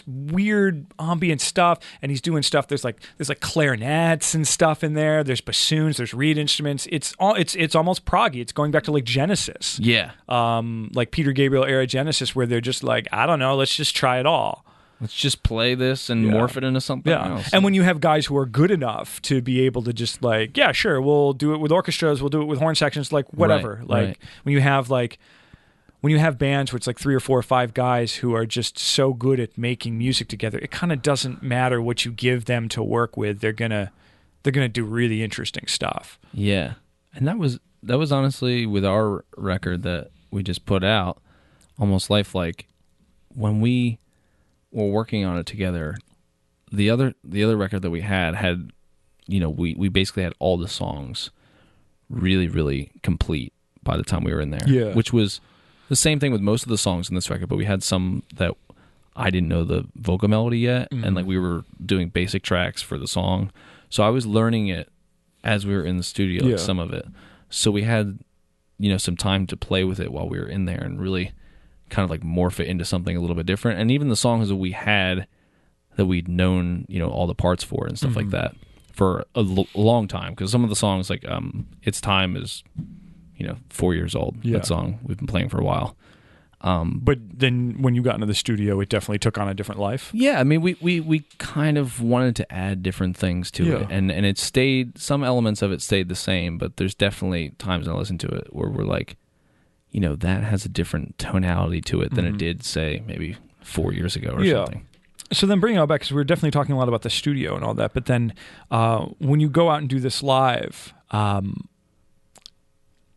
weird ambient stuff, and he's doing stuff. There's like clarinets and stuff in there. There's bassoons. There's reed instruments. It's almost proggy. It's going back to like Genesis. Yeah. Like Peter Gabriel era Genesis, where they're just like, I don't know, let's just try it all. Let's just play this and morph it into something else. And when you have guys who are good enough to be able to just like, yeah, sure, we'll do it with orchestras, we'll do it with horn sections, like whatever. When you have bands where it's like 3 or 4 or 5 guys who are just so good at making music together, it kind of doesn't matter what you give them to work with. They're gonna do really interesting stuff. Yeah, and that was honestly with our record that we just put out, Almost Lifelike, when we were working on it together, the other record that we had, you know, we basically had all the songs really, really complete by the time we were in there. Yeah. Which was the same thing with most of the songs in this record, but we had some that I didn't know the vocal melody yet, and like we were doing basic tracks for the song. So I was learning it as we were in the studio, like some of it. So we had, you know, some time to play with it while we were in there and really kind of like morph it into something a little bit different. And even the songs that we had that we'd known, you know, all the parts for and stuff like that for a long time. Because some of the songs, like It's Time is, you know, 4 years old. That song we've been playing for a while. But then when you got into the studio, it definitely took on a different life. Yeah, I mean, we kind of wanted to add different things to it, and it stayed. Some elements of it stayed the same, but there's definitely times when I listen to it where we're like, you know, that has a different tonality to it than it did, say, maybe 4 years ago or something. So then bringing it back, because we were definitely talking a lot about the studio and all that, but then when you go out and do this live,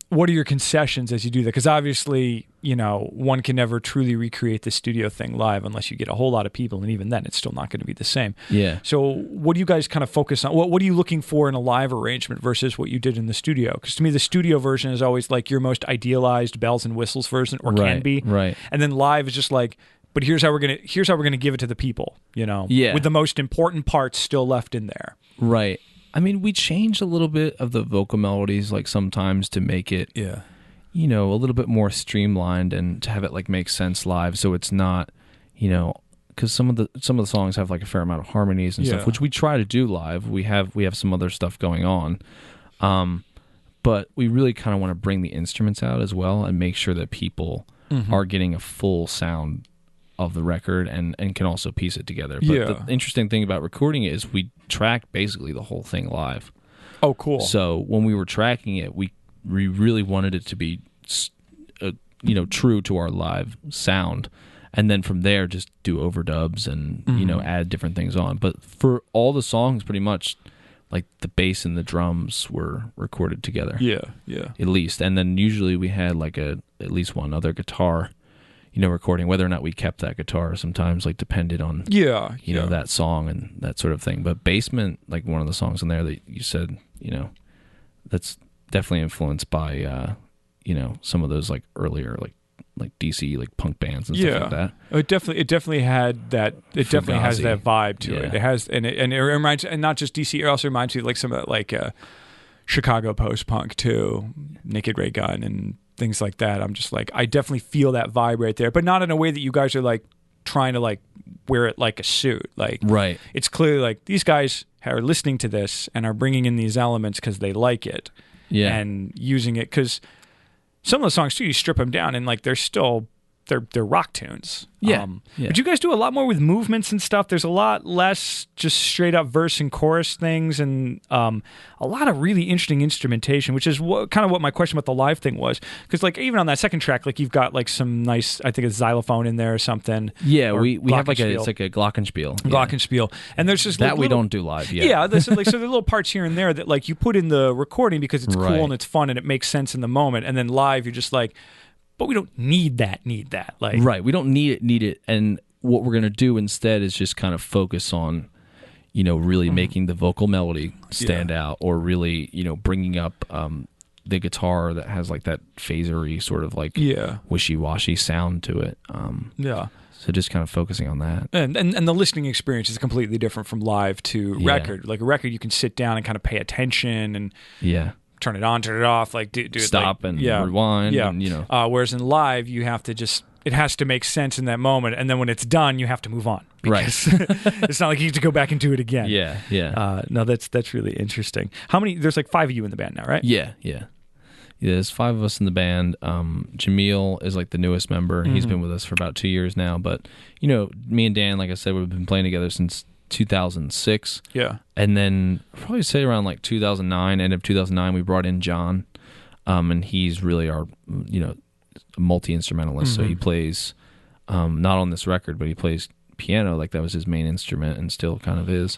what are your concessions as you do that? Because obviously, you know, one can never truly recreate the studio thing live unless you get a whole lot of people, and even then, it's still not going to be the same. Yeah. So what do you guys kind of focus on? What are you looking for in a live arrangement versus what you did in the studio? Because to me, the studio version is always like your most idealized bells and whistles version, or can be. Right. And then live is just like, but here's how we're gonna give it to the people, you know, with the most important parts still left in there. Right. I mean, we changed a little bit of the vocal melodies, like sometimes to make it, you know, a little bit more streamlined and to have it like make sense live. So it's not, you know, because some of the songs have like a fair amount of harmonies and stuff, which we try to do live. We have some other stuff going on, but we really kind of want to bring the instruments out as well and make sure that people are getting a full sound of the record and can also piece it together. But the interesting thing about recording it is we track basically the whole thing live. Oh, cool. So when we were tracking it, we really wanted it to be, you know, true to our live sound. And then from there, just do overdubs and, you know, add different things on. But for all the songs, pretty much, like the bass and the drums were recorded together. Yeah. At least. And then usually we had like at least one other guitar, you know, recording. Whether or not we kept that guitar sometimes like depended on you know, that song and that sort of thing. But Basement, like one of the songs in there that you said, you know, that's definitely influenced by you know, some of those like earlier like DC like punk bands and stuff like that. It definitely had that. It definitely has that vibe to it. It has, and it reminds, and not just DC. It also reminds me of like some of that like Chicago post punk too, Naked Ray Gun and things like that. I'm just like, I definitely feel that vibe right there, but not in a way that you guys are like trying to like wear it like a suit. Like, it's clearly like these guys are listening to this and are bringing in these elements because they like it, and using it. Because some of the songs too, you strip them down and like they're still they're rock tunes. But you guys do a lot more with movements and stuff. There's a lot less just straight up verse and chorus things, and a lot of really interesting instrumentation, which is kind of what my question about the live thing was. Because like even on that second track, like you've got like some nice, I think a xylophone in there or something. Yeah, we have like it's like a glockenspiel. Glockenspiel, and there's just that we don't do live. There's like so there are little parts here and there that like you put in the recording because it's cool and it's fun and it makes sense in the moment, and then live you're just like, but we don't need that. Like, we don't need it. And what we're going to do instead is just kind of focus on, you know, really making the vocal melody stand out, or really, you know, bringing up the guitar that has like that phasery sort of like wishy-washy sound to it. So just kind of focusing on that. And the listening experience is completely different from live to record. Like a record, you can sit down and kind of pay attention and turn it on, turn it off, like do stop like, and rewind, and, you know. Whereas in live, you have to just, it has to make sense in that moment, and then when it's done, you have to move on. Because it's not like you have to go back and do it again. No, that's really interesting. How many? There's like 5 of you in the band now, right? Yeah. There's 5 of us in the band. Jamil is like the newest member. He's been with us for about 2 years now. But you know, me and Dan, like I said, we've been playing together since 2006. And then probably say around like 2009, end of 2009, we brought in John, and he's really our, you know, multi-instrumentalist. So he plays not on this record, but he plays piano, like that was his main instrument and still kind of is,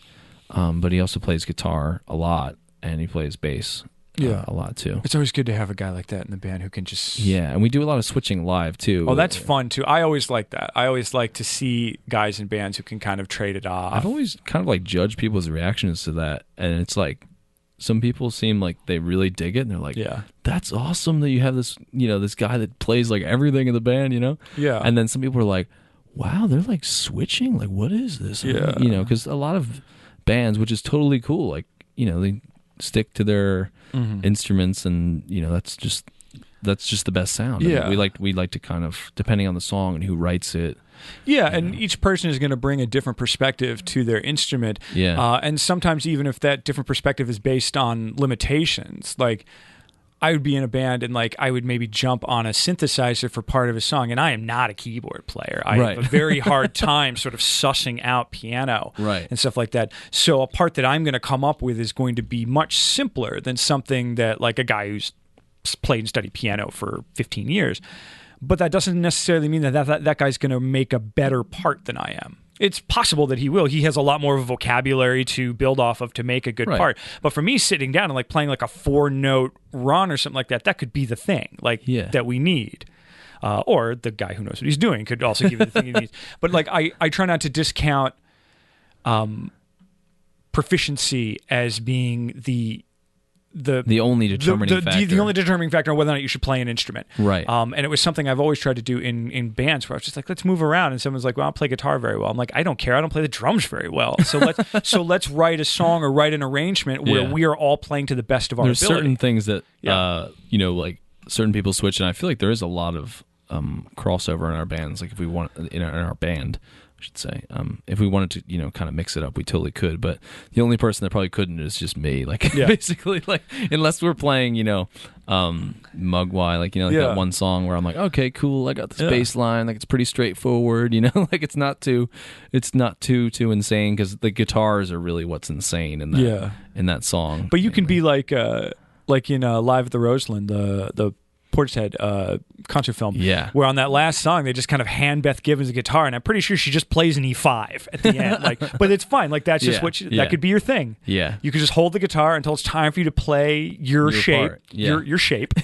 but he also plays guitar a lot, and he plays bass a lot too. It's always good to have a guy like that in the band who can just... Yeah, and we do a lot of switching live too. Oh, that's fun too. I always like that. I always like to see guys in bands who can kind of trade it off. I've always kind of like judged people's reactions to that, and it's like some people seem like they really dig it, and they're like, yeah, that's awesome that you have this, this guy that plays like everything in the band, Yeah. And then some people are like, wow, they're like switching. Like, what is this? Yeah. Because a lot of bands, which is totally cool, like, they stick to their instruments, and that's just the best sound. Yeah. I mean, we like to kind of, depending on the song and who writes it. Yeah, and each person is going to bring a different perspective to their instrument. Yeah. And sometimes even if that different perspective is based on limitations, like I would be in a band and like I would maybe jump on a synthesizer for part of a song, and I am not a keyboard player. I have a very hard time sort of sussing out piano and stuff like that. So a part that I'm going to come up with is going to be much simpler than something that like a guy who's played and studied piano for 15 years. But that doesn't necessarily mean that guy's going to make a better part than I am. It's possible that he will. He has a lot more of a vocabulary to build off of to make a good part. But for me, sitting down and like playing like a 4-note run or something like that could be the thing that we need. Or the guy who knows what he's doing could also give you the thing he needs. But like I try not to discount proficiency as being the only determining factor. The only determining factor on whether or not you should play an instrument. Right. And it was something I've always tried to do in bands where I was just like, let's move around. And someone's like, well, I don't play guitar very well. I'm like, I don't care. I don't play the drums very well. So let's write a song or write an arrangement where we are all playing to the best of our ability. There's certain things that, like certain people switch, and I feel like there is a lot of crossover in our bands. Like if we want, in our band, I should say. If we wanted to, kind of mix it up, we totally could. But the only person that probably couldn't is just me. Like, basically, like, unless we're playing, Mogwai, like, that one song where I'm like, okay, cool, I got this bass line, like, it's pretty straightforward, like, it's not too insane, because the guitars are really what's insane in that song. But you can be like in Live at the Roseland, the Portishead concert film, where on that last song they just kind of hand Beth Gibbons a guitar, and I'm pretty sure she just plays an E5 at the end. Like, but it's fine. Like that's just that could be your thing. Yeah, you could just hold the guitar until it's time for you to play your shape, your shape,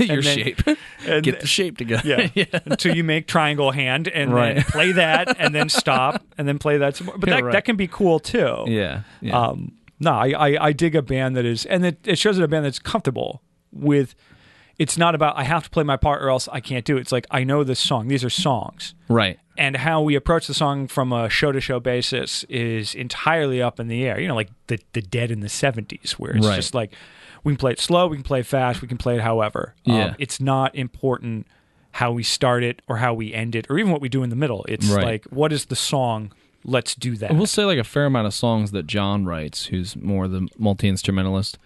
and get the shape together. Until you make triangle hand, and then play that, and then stop, and then play that some more. But that can be cool too. Yeah. No, I dig a band that is, and it shows it a band that's comfortable with. It's not about I have to play my part or else I can't do it. It's like I know this song. These are songs. Right. And how we approach the song from a show-to-show basis is entirely up in the air. Like the Dead in the 70s, where it's just like we can play it slow, we can play it fast, we can play it however. It's not important how we start it or how we end it or even what we do in the middle. It's like, what is the song? Let's do that. We'll say like a fair amount of songs that John writes, who's more the multi-instrumentalist.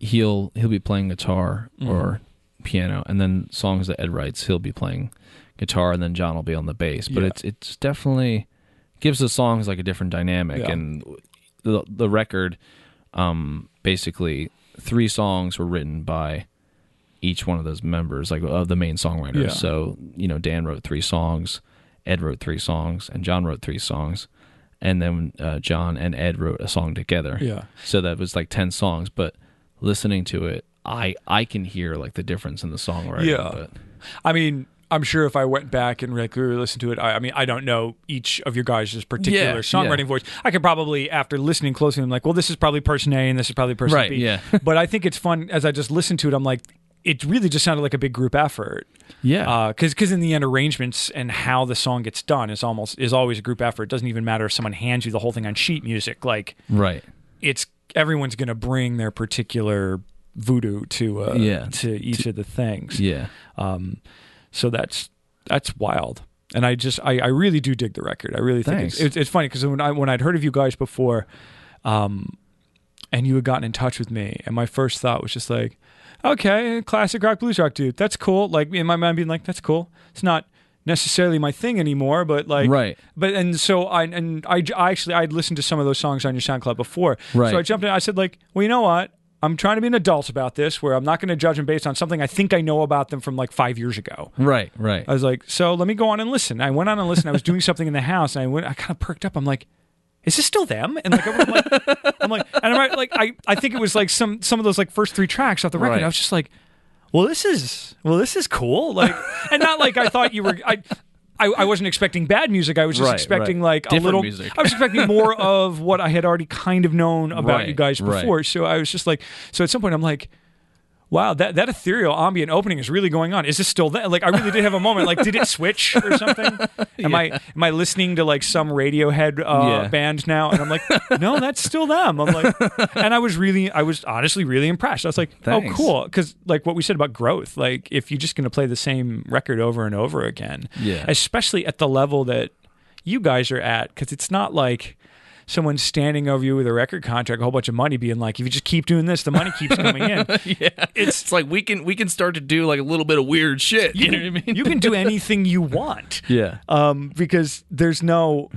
He'll be playing guitar or piano, and then songs that Ed writes, he'll be playing guitar, and then John will be on the bass. But it's definitely gives the songs like a different dynamic. And the record, basically 3 songs were written by each one of those members, like of the main songwriters. So Dan wrote 3 songs, Ed wrote 3 songs, and John wrote 3 songs. And then John and Ed wrote a song together. So that was like 10 songs, but listening to it, I can hear like the difference in the songwriting. But I mean, I'm sure if I went back and regularly listened to it, I mean, I don't know each of your guys' particular songwriting voice. I could probably, after listening closely, I'm like, well, this is probably person A and this is probably person B. Yeah. But I think it's fun as I just listened to it. I'm like, it really just sounded like a big group effort. Yeah. Because in the end, arrangements and how the song gets done is always a group effort. It doesn't even matter if someone hands you the whole thing on sheet music. Like, it's everyone's going to bring their particular voodoo to each of the things. So that's wild, and I really do dig the record. I really think it's funny because when I'd heard of you guys before, and you had gotten in touch with me, and my first thought was just like, okay, classic rock blues rock dude, that's cool. Like in my mind being like, that's cool. It's not necessarily my thing anymore, but like but and so I actually I'd listened to some of those songs on your SoundCloud before, so I jumped in. I said like, well, you know what, I'm trying to be an adult about this, where I'm not going to judge them based on something I think I know about them from like 5 years ago. I was like, so let me go on and listen. I went on and listened. I was doing something in the house, and I kind of perked up. I'm like, is this still them? And like, I think it was like some of those like first 3 tracks off the record. Right. I was just like, well, this is cool. Like, and not like I thought you were. I wasn't expecting bad music. I was just expecting like different a little music. I was expecting more of what I had already kind of known about you guys before. Right. So I was just like, so at some point I'm like, wow, that ethereal ambient opening is really going on. Is this still that? Like, I really did have a moment. Like, did it switch or something? Am I listening to like some Radiohead band now? And I'm like, no, that's still them. I'm like, and I was honestly really impressed. I was like, Thanks. oh, cool. Because like what we said about growth, like if you're just going to play the same record over and over again, especially at the level that you guys are at, because it's not like someone standing over you with a record contract, a whole bunch of money, being like, if you just keep doing this, the money keeps coming in. It's like we can start to do like a little bit of weird shit. You know what I mean? You can do anything you want. Yeah. Because there's no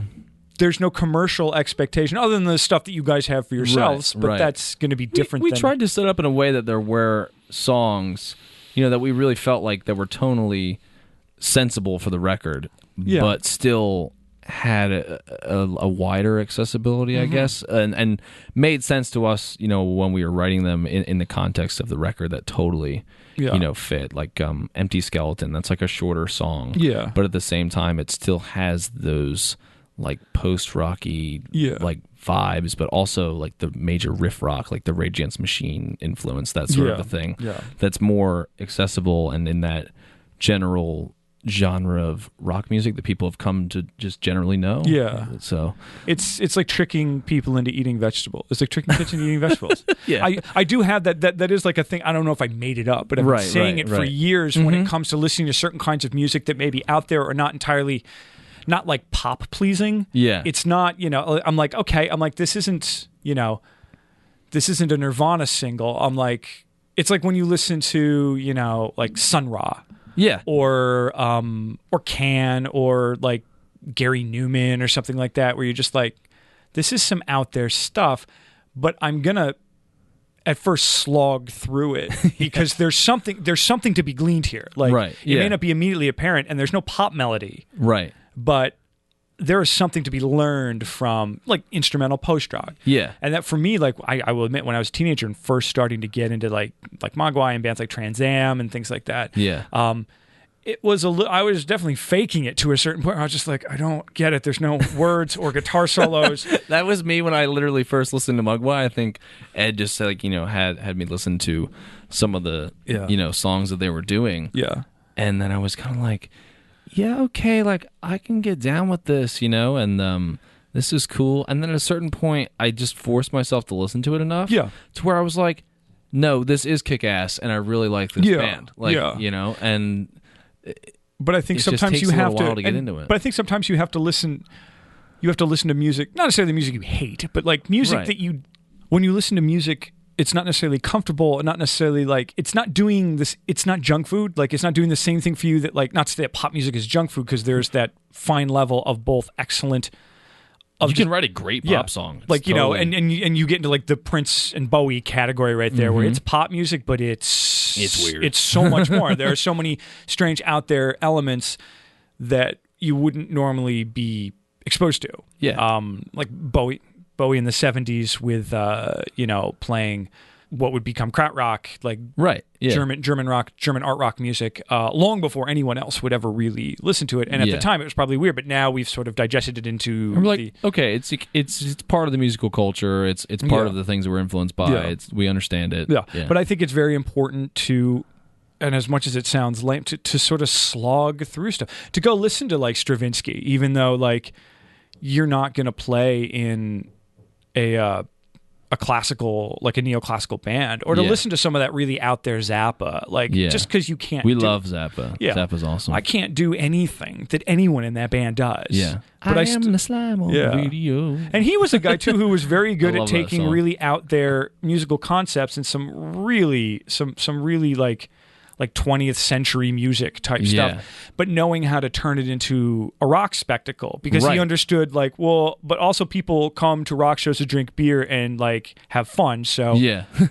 commercial expectation other than the stuff that you guys have for yourselves, but that's going to be different. We tried to set up in a way that there were songs, that we really felt like that were tonally sensible for the record, but still had a wider accessibility, I guess, and made sense to us, when we were writing them in the context of the record that totally, fit. Like Empty Skeleton, that's like a shorter song, but at the same time, it still has those like post-rocky like vibes, but also like the major riff rock, like the Rage Against the Machine influence, that sort of a thing. That's more accessible and in that general genre of rock music that people have come to just generally know. So it's like tricking people into eating vegetables. It's like tricking kids into eating vegetables. I do have that is like a thing. I don't know if I made it up, but I've been saying it for years when it comes to listening to certain kinds of music that may be out there or not entirely, not like pop pleasing. It's not, I'm like, okay, this isn't a Nirvana single. I'm like, it's like when you listen to, like Sun Ra. Or Can, or like Gary Newman or something like that, where you're just like, this is some out there stuff, but I'm gonna at first slog through it because there's something to be gleaned here. Like it may not be immediately apparent, and there's no pop melody, but there is something to be learned from like instrumental post-rock. And that for me, like I will admit, when I was a teenager and first starting to get into like Mogwai and bands like Trans Am and things like that, it was I was definitely faking it to a certain point. I was just like, I don't get it. There's no words or guitar solos. That was me when I literally first listened to Mogwai. I think Ed just like, had me listen to some of the songs that they were doing. And then I was kind of like, yeah, okay, like I can get down with this, and this is cool. And then at a certain point, I just forced myself to listen to it enough to where I was like, no, this is kick-ass, and I really like this band. Like, and but I think sometimes you have to get into it. But I think sometimes you have to listen. You have to listen to music, not necessarily the music you hate, but like music that when you listen to music, it's not necessarily comfortable, not necessarily like, it's not doing this, it's not junk food. Like, it's not doing the same thing for you that, like, not to say that pop music is junk food, because there's that fine level of both excellent. You can write a great pop song. It's like, and you get into like the Prince and Bowie category right there, where it's pop music, but it's weird. It's so much more. There are so many strange out there elements that you wouldn't normally be exposed to. Like Bowie in the 70s with playing what would become krautrock, like German rock, German art rock music, long before anyone else would ever really listen to it. And at the time, it was probably weird, but now we've sort of digested it into. I'm like, okay, it's part of the musical culture. It's part of the things that we're influenced by. We understand it. But I think it's very important to. And as much as it sounds lame, to sort of slog through stuff, to go listen to like Stravinsky, even though like you're not going to play in a classical, like a neoclassical band, or to listen to some of that really out there Zappa, like just because you can't. We love Zappa. Zappa's awesome. I can't do anything that anyone in that band does. But I am the slime on the radio. And he was a guy too who was very good at taking really out there musical concepts and some really like like 20th century music type stuff, but knowing how to turn it into a rock spectacle, because he understood like, well, but also people come to rock shows to drink beer and like have fun. So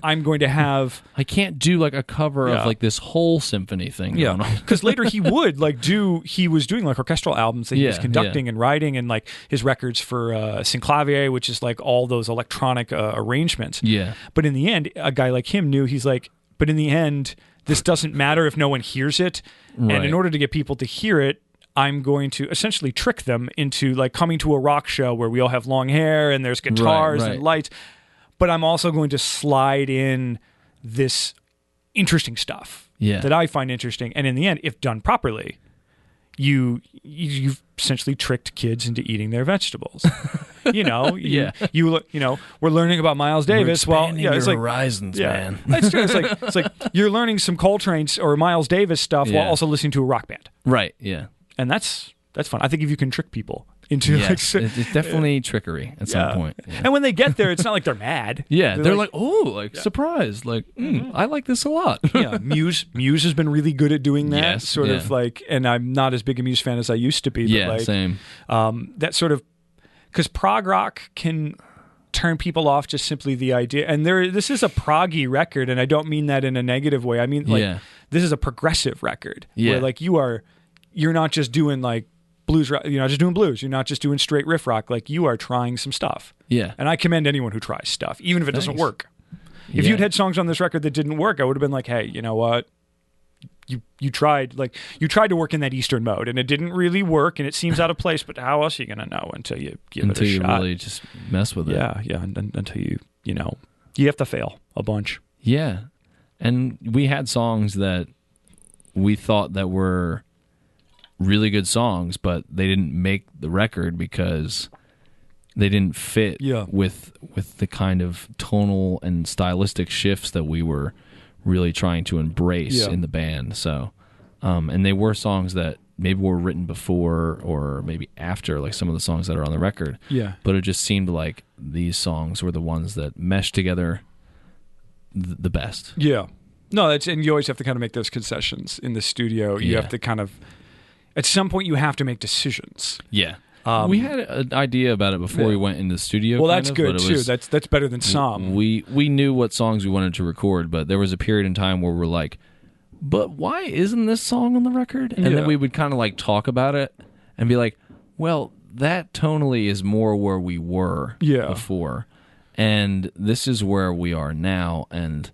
I'm going to have, I can't do like a cover of like this whole symphony thing. Yeah. Because later he would like he was doing like orchestral albums that he was conducting and writing, and like his records for Synclavier, which is like all those electronic arrangements. Yeah. But in the end, a guy like him knew, he's like, but in the end, this doesn't matter if no one hears it. Right. And in order to get people to hear it, I'm going to essentially trick them into like coming to a rock show where we all have long hair and there's guitars and lights. But I'm also going to slide in this interesting stuff that I find interesting. And in the end, if done properly, you've essentially tricked kids into eating their vegetables. You know, we're learning about Miles Davis. It's like horizons, man. It's true. It's like you're learning some Coltrane or Miles Davis stuff while also listening to a rock band. Right. Yeah. And that's fun. I think if you can trick people into it's definitely trickery at some point. Yeah. And when they get there, it's not like they're mad. They're like, surprised. Like, I like this a lot. Muse has been really good at doing that. Of like, and I'm not as big a Muse fan as I used to be. But like, same. That sort of, because prog rock can turn people off just simply the idea. And this is a proggy record, and I don't mean that in a negative way. I mean, like, this is a progressive record where like you're not just doing like blues, you're not just doing blues, you're not just doing straight riff rock, like you are trying some stuff. Yeah. And I commend anyone who tries stuff, even if it doesn't work. If you'd had songs on this record that didn't work, I would have been like, hey, you know what? You tried to work in that Eastern mode, and it didn't really work, and it seems out of place. But how else are you going to know until you give it a shot? Until you really just mess with it. Yeah. Until you have to fail a bunch. Yeah, and we had songs that we thought that were really good songs, but they didn't make the record because they didn't fit with the kind of tonal and stylistic shifts that we were really trying to embrace in the band. So, and they were songs that maybe were written before or maybe after, like some of the songs that are on the record. Yeah. But it just seemed like these songs were the ones that meshed together the best. Yeah. No, and you always have to kind of make those concessions in the studio. You have to kind of, at some point, you have to make decisions. Yeah. We had an idea about it before we went into the studio. Well, that's good too. That's better than some. We knew what songs we wanted to record, but there was a period in time where we're like, but why isn't this song on the record? And then we would kind of like talk about it and be like, well, that tonally is more where we were before, and this is where we are now, and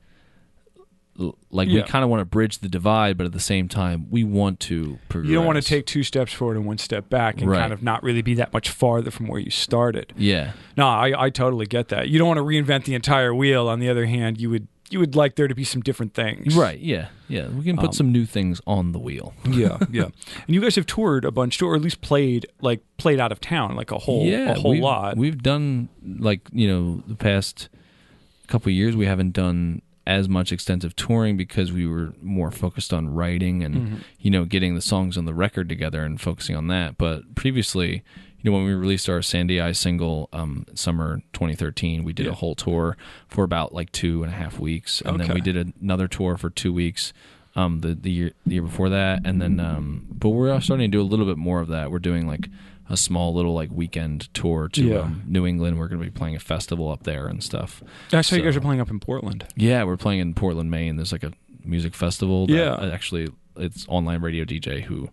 like we kind of want to bridge the divide, but at the same time we want to progress. You don't want to take 2 steps forward and 1 step back and kind of not really be that much farther from where you started. Yeah. No, I totally get that. You don't want to reinvent the entire wheel. On the other hand, you would like there to be some different things. Right, yeah. We can put some new things on the wheel. Yeah. And you guys have toured a bunch too, or at least played out of town like a whole lot. We've done like, the past couple of years we haven't done as much extensive touring because we were more focused on writing and getting the songs on the record together and focusing on that. But previously, when we released our Sandy Eye single summer 2013, we did a whole tour for about like 2.5 weeks, and then we did another tour for 2 weeks the year before that, and then but we're starting to do a little bit more of that. We're doing like a small little like weekend tour to New England. We're going to be playing a festival up there and stuff. I saw you guys are playing up in Portland. Yeah, we're playing in Portland, Maine. There's like a music festival that actually it's online radio DJ who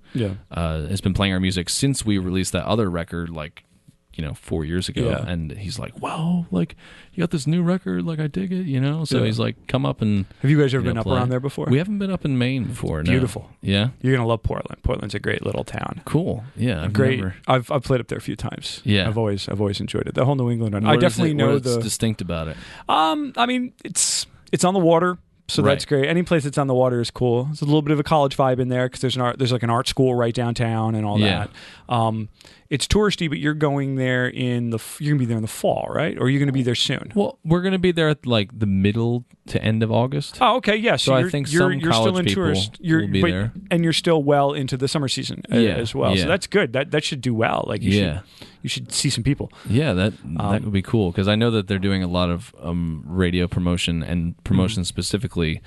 has been playing our music since we released that other record like 4 years ago, and he's like, wow, like you got this new record, like I dig it, so he's like, come up and have you guys ever been up around there before? We haven't been up in Maine before. Beautiful. No. Yeah, you're gonna love Portland. Portland's a great little town. Cool. Yeah, I've played up there a few times. Yeah, I've always enjoyed it. The whole New England I definitely know what's distinct about it. I mean, it's on the water. So that's great. Any place that's on the water is cool. There's a little bit of a college vibe in there because there's like an art school right downtown and all that. It's touristy, but you're going there you're gonna be there in the fall, right? Or are you gonna be there soon? Well, we're gonna be there at like the middle to end of August. Oh, okay, yeah. So I think you're still in tourist. Will be there, and you're still well into the summer season as well. Yeah. So that's good. That should do well. Like you should see some people. Yeah, that would be cool because I know that they're doing a lot of radio promotion and promotion specifically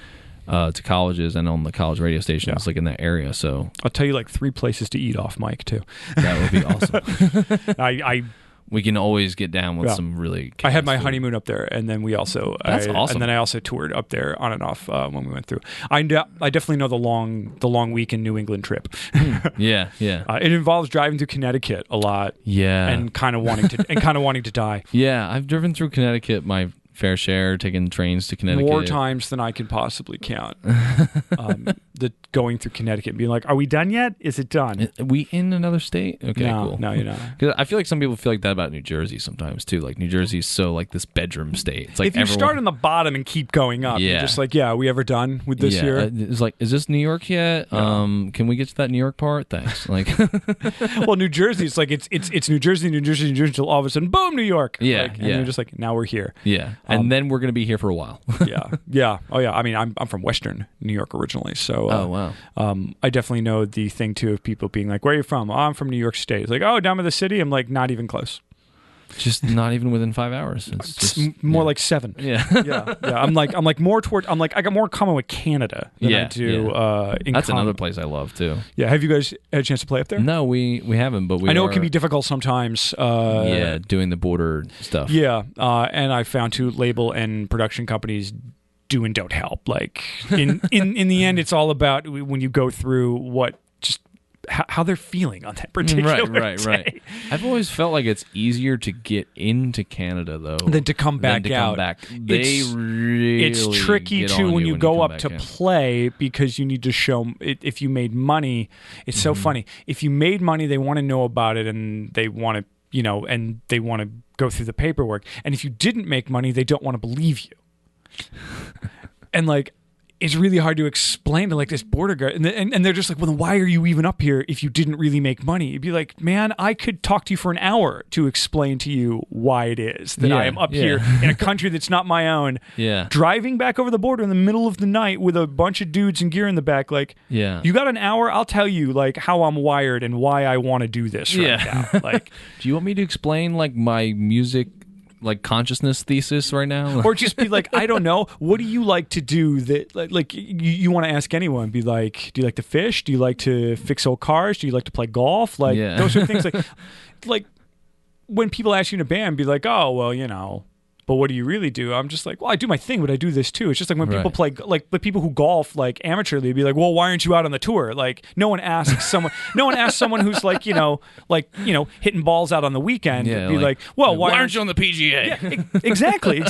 to colleges and on the college radio stations like in that area. So I'll tell you like 3 places to eat off mic too. That would be awesome. I we can always get down with some really. I had my honeymoon up there, and then we also. That's awesome. And then I also toured up there on and off when we went through. I definitely know the long week in New England trip. Yeah. It involves driving through Connecticut a lot. Yeah, and kind of wanting to die. Yeah, I've driven through Connecticut my fair share, taking trains to Connecticut more times than I can possibly count. Going through Connecticut and being like, are we done yet? Is it done? Are we in another state? Okay, cool. No, you're not. Because I feel like some people feel like that about New Jersey sometimes too. Like New Jersey's so like this bedroom state. It's like if you start on the bottom and keep going up, you're just like, are we ever done with this here? It's like, is this New York yet? No. Can we get to that New York part? Thanks. Like, well, New Jersey, it's like it's New Jersey until all of a sudden, boom, New York. Yeah, and you're just like, now we're here. Yeah, and then we're gonna be here for a while. yeah. Oh yeah. I mean, I'm from Western New York originally, so. Oh wow. I definitely know the thing too of people being like, "Where are you from?" "Oh, I'm from New York State." It's like, "Oh, down by the city." I'm like, not even close. Just not even within 5 hours. It's just, more like 7. Yeah. yeah. I'm like more toward. I'm like I got more in common with Canada than I do. That's another place I love too. Yeah. Have you guys had a chance to play up there? No, we haven't, but I know it can be difficult sometimes. Doing the border stuff. Yeah, and I found too label and production companies do and don't help. Like in the end, it's all about when you go through what just how they're feeling on that particular right. I've always felt like it's easier to get into Canada though than to come back out. It's tricky too when you go up to play because you need to show if you made money. It's so funny. If you made money, they want to know about it and they want to and they want to go through the paperwork. And if you didn't make money, they don't want to believe you. And like it's really hard to explain to like this border guard and they're just like, well, then why are you even up here if you didn't really make money? You'd be like, man, I could talk to you for an hour to explain to you why it is that I am up here in a country that's not my own, driving back over the border in the middle of the night with a bunch of dudes and gear in the back. Like, you got an hour? I'll tell you like how I'm wired and why I want to do this right now. Like, do you want me to explain like my music like consciousness thesis right now? Or just be like, I don't know, what do you like to do that like you want to ask anyone, be like, do you like to fish? Do you like to fix old cars? Do you like to play golf? Like those are things like when people ask you in a band, be like, oh well, but what do you really do? I'm just like, well, I do my thing, but I do this too. It's just like when people play, like the people who golf like amateurly, be like, well, why aren't you out on the tour? Like no one asks someone who's like, hitting balls out on the weekend. Yeah, be like, well, why aren't you on the PGA? Yeah, exactly.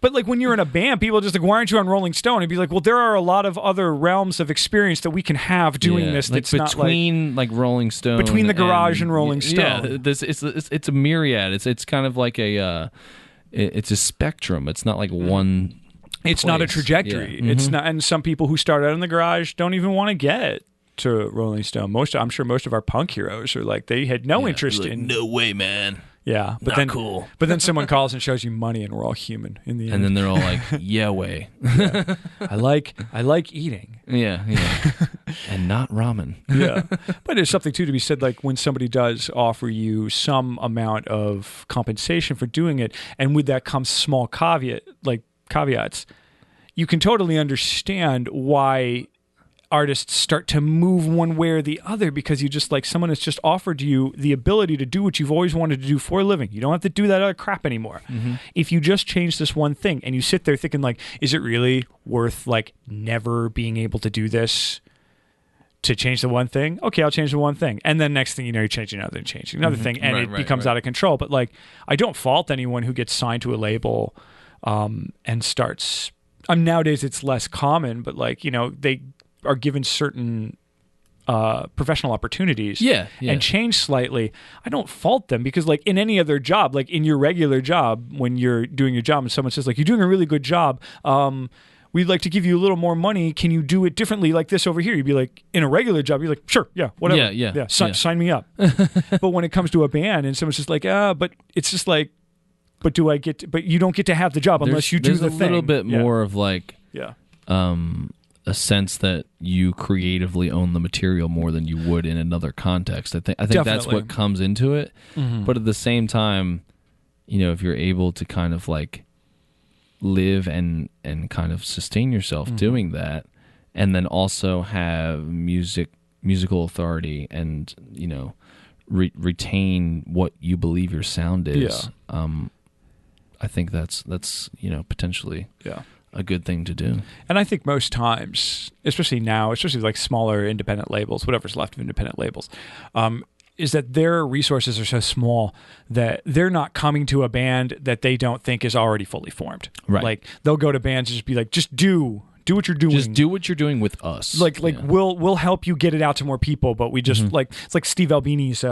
But like when you're in a band, people are just like, why aren't you on Rolling Stone? And be like, well, there are a lot of other realms of experience that we can have doing this. Like that's between not like Rolling Stone, between the garage and Rolling Stone. Yeah, it's a myriad. It's kind of like a. It's a spectrum. It's not like one. It's place. Not a trajectory. Yeah. It's not. And some people who start out in the garage don't even want to get to Rolling Stone. I'm sure most of our punk heroes are like they had no interest in. No way, man. Yeah, but not then cool. But then someone calls and shows you money, and we're all human in the end. And then they're all like, "Yeah, way." Yeah. I like eating. Yeah, and not ramen. Yeah, but there's something too to be said, like when somebody does offer you some amount of compensation for doing it, and with that comes small caveats. You can totally understand why artists start to move one way or the other, because you just like someone has just offered you the ability to do what you've always wanted to do for a living. You don't have to do that other crap anymore. If you just change this one thing, and you sit there thinking like, is it really worth like never being able to do this to change the one thing? Okay, I'll change the one thing. And then next thing you know, you're changing another and changing another thing, and it becomes out of control. But like, I don't fault anyone who gets signed to a label and starts. Nowadays it's less common, but like, they are given certain professional opportunities and change slightly. I don't fault them, because like in any other job, like in your regular job, when you're doing your job and someone says like, you're doing a really good job, we'd like to give you a little more money, can you do it differently like this over here? You'd be like, in a regular job, you're like, sure, yeah, whatever. Sign me up. But when it comes to a band and someone's just like, but it's just like, but you don't get to have the job unless you do the thing. There's a little bit more of like a sense that you creatively own the material more than you would in another context. I think that's what comes into it. But at the same time, if you're able to kind of like live and kind of sustain yourself doing that, and then also have musical authority and retain what you believe your sound is. I think that's potentially a good thing to do. And I think most times, especially now, especially like smaller independent labels, whatever's left of independent labels, is that their resources are so small that they're not coming to a band that they don't think is already fully formed. Right. Like they'll go to bands and just be like, just do what you're doing. Just do what you're doing with us. Like we'll help you get it out to more people, but we just it's like Steve Albini's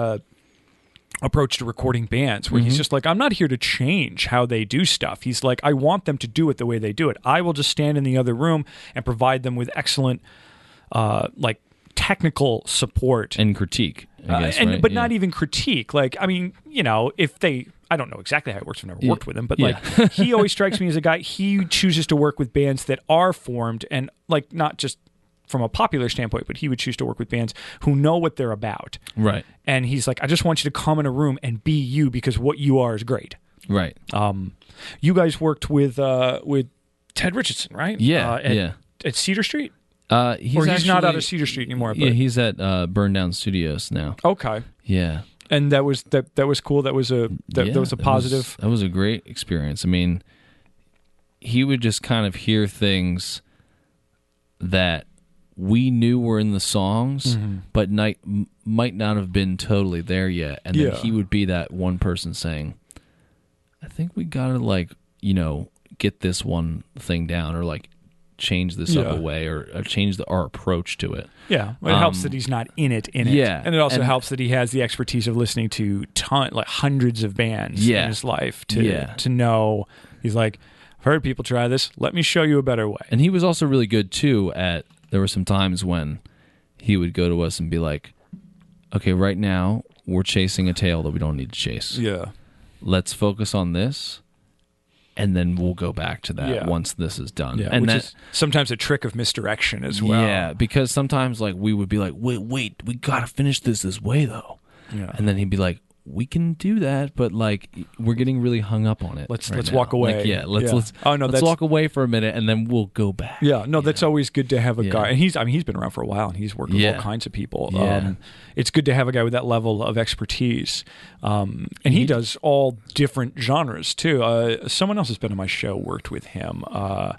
approach to recording bands, where he's just like, I'm not here to change how they do stuff. He's like, I want them to do it the way they do it. I will just stand in the other room and provide them with excellent technical support and critique, I guess, right? But not even critique. Like, I mean, if they, I don't know exactly how it works. I've never worked with him, but he always strikes me as a guy. He chooses to work with bands that are formed, and like not just from a popular standpoint, but he would choose to work with bands who know what they're about. Right. And he's like, I just want you to come in a room and be you, because what you are is great. Right. You guys worked with Ted Richardson, right? Yeah. At Cedar Street. He's not out of Cedar Street anymore. But... Yeah, he's at Burn Down Studios now. Okay. Yeah. And that was cool. That was a positive. That was a great experience. I mean, he would just kind of hear things that we knew were in the songs, but might not have been totally there yet. And then he would be that one person saying, I think we gotta get this one thing down, or like change this up a way, or change our approach to it. Yeah, well, it helps that he's not in it. Yeah, and it also helps that he has the expertise of listening to hundreds of bands in his life to know. He's like, I've heard people try this. Let me show you a better way. And he was also really good too at. There were some times when he would go to us and be like, okay, right now we're chasing a tail that we don't need to chase. Yeah. Let's focus on this, and then we'll go back to that once this is done. Yeah, and which is sometimes a trick of misdirection as well. Yeah, because sometimes like we would be like, wait, we got to finish this way though. Yeah. And then he'd be like, we can do that, but like we're getting really hung up on it. Let's walk away. Like, let's walk away for a minute, and then we'll go back. Yeah, no, that's always good to have a guy. And he's been around for a while, and he's worked with all kinds of people. Yeah. It's good to have a guy with that level of expertise. And he does all different genres too. Someone else has been on my show worked with him. A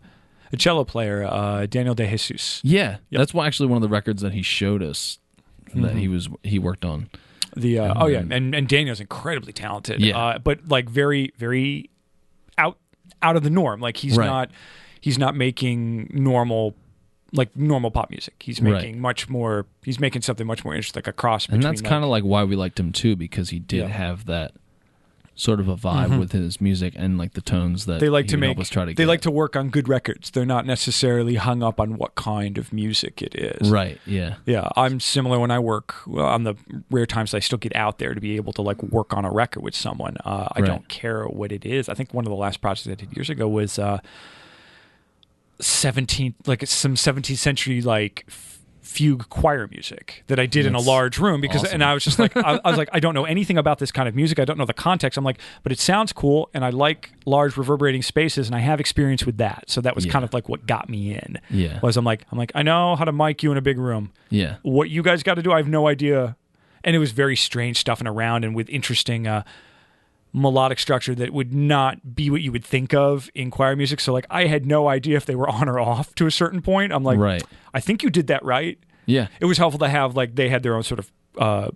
cello player, Daniel De Jesus. Yeah, that's actually one of the records that he showed us that he worked on. And Daniel's incredibly talented. Yeah. But like very, very out of the norm. Like he's not making normal pop music. He's making much more. He's making something much more interesting, like a cross between. And that's kind of like why we liked him too, because he did have that sort of a vibe with his music and like the tones that they like to make. They like to work on good records. They're not necessarily hung up on what kind of music it is. Right. Yeah. Yeah. I'm similar when I work on the rare times I still get out there to be able to like work on a record with someone. I don't care what it is. I think one of the last projects I did years ago was some 17th century like fugue choir music that I did in a large room because awesome. And I was just like I was like, I don't know anything about this kind of music. I don't know the context. I'm like, but it sounds cool and I like large reverberating spaces and I have experience with that. So that was kind of like what got me in. Yeah. Was I'm like, I know how to mic you in a big room. Yeah. What you guys got to do, I have no idea. And it was very strange stuffing around and with interesting melodic structure that would not be what you would think of in choir music. So like I had no idea if they were on or off to a certain point. I'm like, right. I think you did that right. Yeah. It was helpful to have like they had their own sort of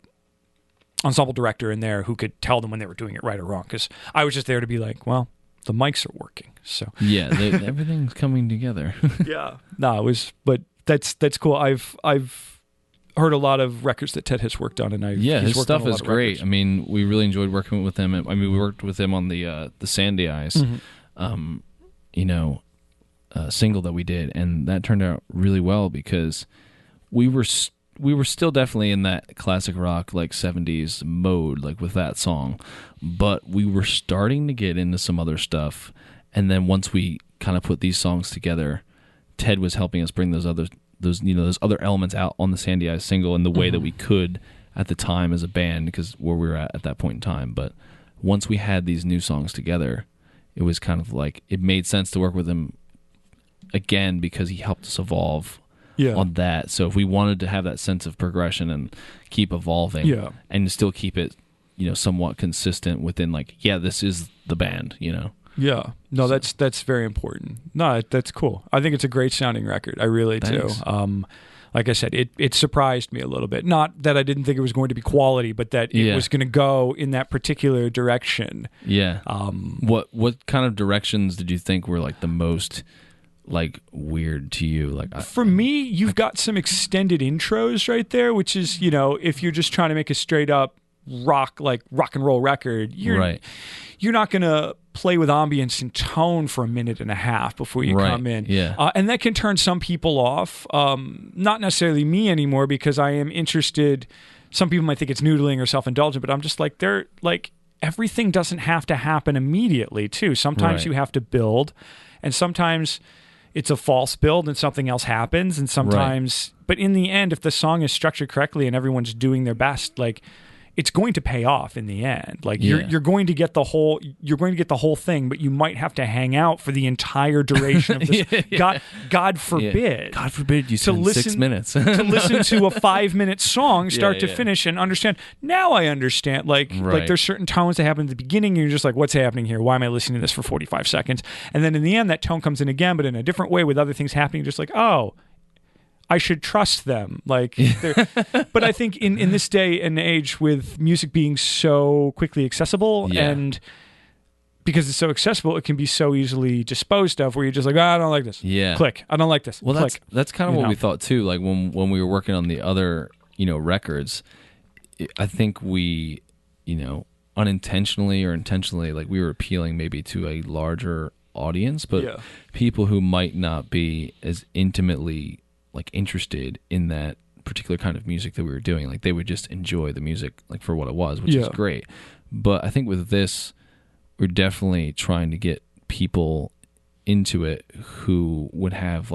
ensemble director in there who could tell them when they were doing it right or wrong. Because I was just there to be like, well, the mics are working. So yeah, everything's coming together. Yeah. No, it was, but that's cool. I've heard a lot of records that Ted has worked on, and his stuff is great. I mean, we really enjoyed working with him. I mean, we worked with him on the Sandy Eyes, single that we did, and that turned out really well because we were still definitely in that classic rock like 70s mode, like with that song, but we were starting to get into some other stuff, and then once we kind of put these songs together, Ted was helping us bring those other elements out on the Sandy Eyes single in the way that we could at the time as a band, because where we were at that point in time. But once we had these new songs together, it was kind of like it made sense to work with him again because he helped us evolve on that. So if we wanted to have that sense of progression and keep evolving and still keep it, somewhat consistent within this is the band, Yeah. No, that's very important. No, that's cool. I think it's a great sounding record. I really do. Like I said, it surprised me a little bit. Not that I didn't think it was going to be quality, but that it was going to go in that particular direction. Yeah. What kind of directions did you think were the most weird to you? For me, you've got some extended intros right there, which is, if you're just trying to make a straight up rock and roll record, you're not going to play with ambience and tone for a minute and a half before you come in. Yeah. And that can turn some people off. Not necessarily me anymore, because I am interested. Some people might think it's noodling or self-indulgent, but I'm just everything doesn't have to happen immediately too. Sometimes you have to build, and sometimes it's a false build and something else happens, and sometimes, but in the end, if the song is structured correctly and everyone's doing their best, it's going to pay off in the end. You're going to get the whole thing, but you might have to hang out for the entire duration of this. God forbid. God forbid you spend 6 minutes to listen to a 5-minute song start to finish and understand. Now I understand. There's certain tones that happen at the beginning, and you're just what's happening here? Why am I listening to this for 45 seconds? And then in the end, that tone comes in again, but in a different way with other things happening. Just oh, I should trust them. But I think in this day and age, with music being so quickly accessible, and because it's so accessible, it can be so easily disposed of, where you're just I don't like this. Yeah. Click. I don't like this. Well, Click. that's kind of what we thought too. When we were working on the other, records, I think we, unintentionally or intentionally, we were appealing maybe to a larger audience, but people who might not be as intimately interested in that particular kind of music that we were doing. They would just enjoy the music for what it was, which is great. But I think with this, we're definitely trying to get people into it who would have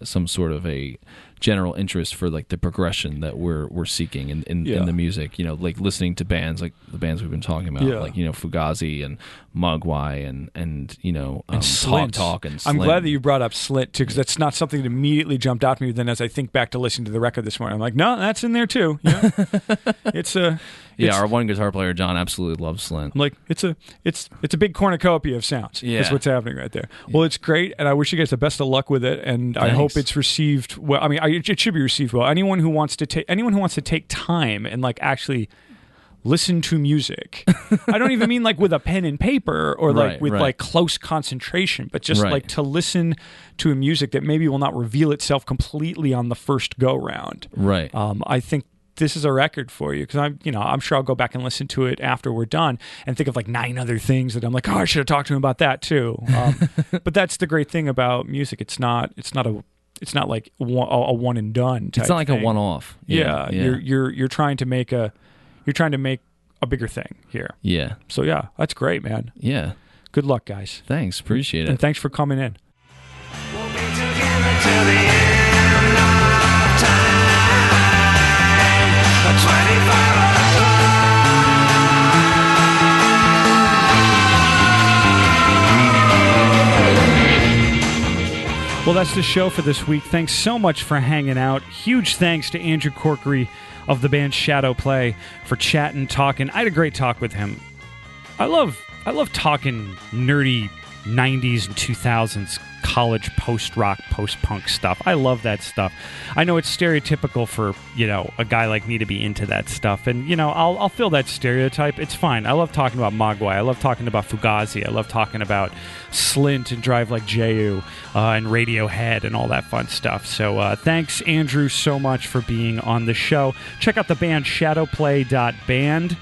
some sort of a general interest for the progression that we're seeking in the music. Listening to bands like the bands we've been talking about, Fugazin and Mogwai and Slint. Talk and Slint. I'm glad that you brought up Slint too, because that's not something that immediately jumped out to me. Then as I think back to listening to the record this morning, I'm no, that's in there too. It's our one guitar player John absolutely loves Slint. I'm it's a big cornucopia of sounds. Yeah. That's what's happening right there. Well, it's great, and I wish you guys the best of luck with it, and I hope it's received well. I mean, it should be received well. Anyone who wants to take time and actually listen to music. I don't even mean with a pen and paper or with close concentration, but just to listen to a music that maybe will not reveal itself completely on the first go round. Right. I think this is a record for you, because I'm sure I'll go back and listen to it after we're done and think of 9 other things that I'm I should have talked to him about that too. But that's the great thing about music. It's not like a one and done type. It's not like thing. A one-off. Yeah. You're trying to make a bigger thing here. Yeah. So yeah, that's great, man. Yeah. Good luck, guys. Thanks. Appreciate it. And thanks for coming in. We'll be together till the end of time. 25 Well, that's the show for this week. Thanks so much for hanging out. Huge thanks to Andrew Corkery of the band Shadowplay for chatting, talking. I had a great talk with him. I love talking nerdy 90s and 2000s college post-rock, post-punk stuff. I love that stuff. I know it's stereotypical for, a guy like me to be into that stuff. And, I'll fill that stereotype. It's fine. I love talking about Mogwai. I love talking about Fugazin. I love talking about Slint and Drive Like Jehu and Radiohead and all that fun stuff. So thanks, Andrew, so much for being on the show. Check out the band Shadowplay.band.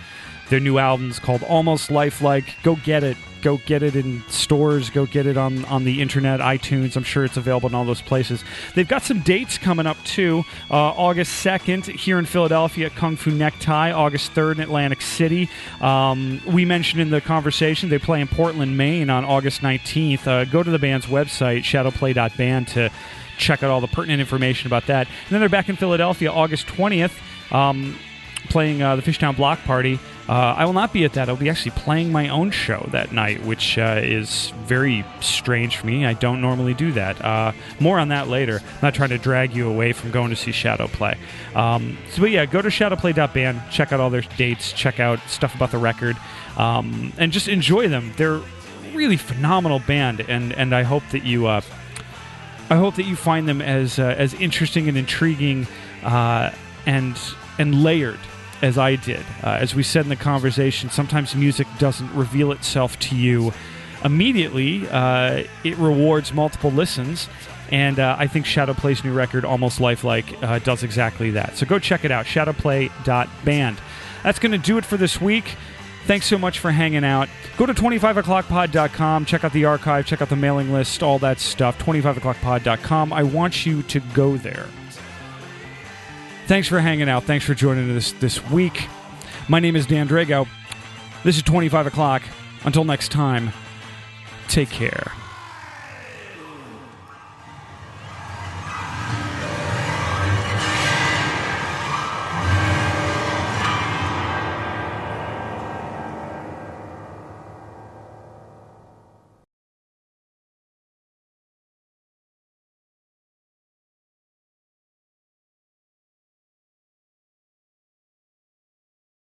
Their new album's called Almost Lifelike. Go get it. Go get it in stores. Go get it on the internet, iTunes. I'm sure it's available in all those places. They've got some dates coming up, too. August 2nd here in Philadelphia at Kung Fu Necktie. August 3rd in Atlantic City. We mentioned in the conversation they play in Portland, Maine on August 19th. Go to the band's website, shadowplay.band, to check out all the pertinent information about that. And then they're back in Philadelphia August 20th. Playing the Fishtown Block Party. I will not be at that. I'll be actually playing my own show that night, which is very strange for me. I don't normally do that. More on that later. I'm not trying to drag you away from going to see Shadowplay. But yeah, go to shadowplay.band, check out all their dates, check out stuff about the record, and just enjoy them. They're a really phenomenal band, and I hope that you find them as interesting and intriguing and layered as I did. As we said in the conversation, sometimes music doesn't reveal itself to you immediately. It rewards multiple listens, and I think Shadowplay's new record, Almost Lifelike, does exactly that. So go check it out, shadowplay.band. That's going to do it for this week. Thanks so much for hanging out. Go to 25o'clockpod.com, check out the archive, check out the mailing list, all that stuff, 25o'clockpod.com. I want you to go there. Thanks for hanging out. Thanks for joining us this week. My name is Dan Drago. This is 25 o'clock. Until next time, take care.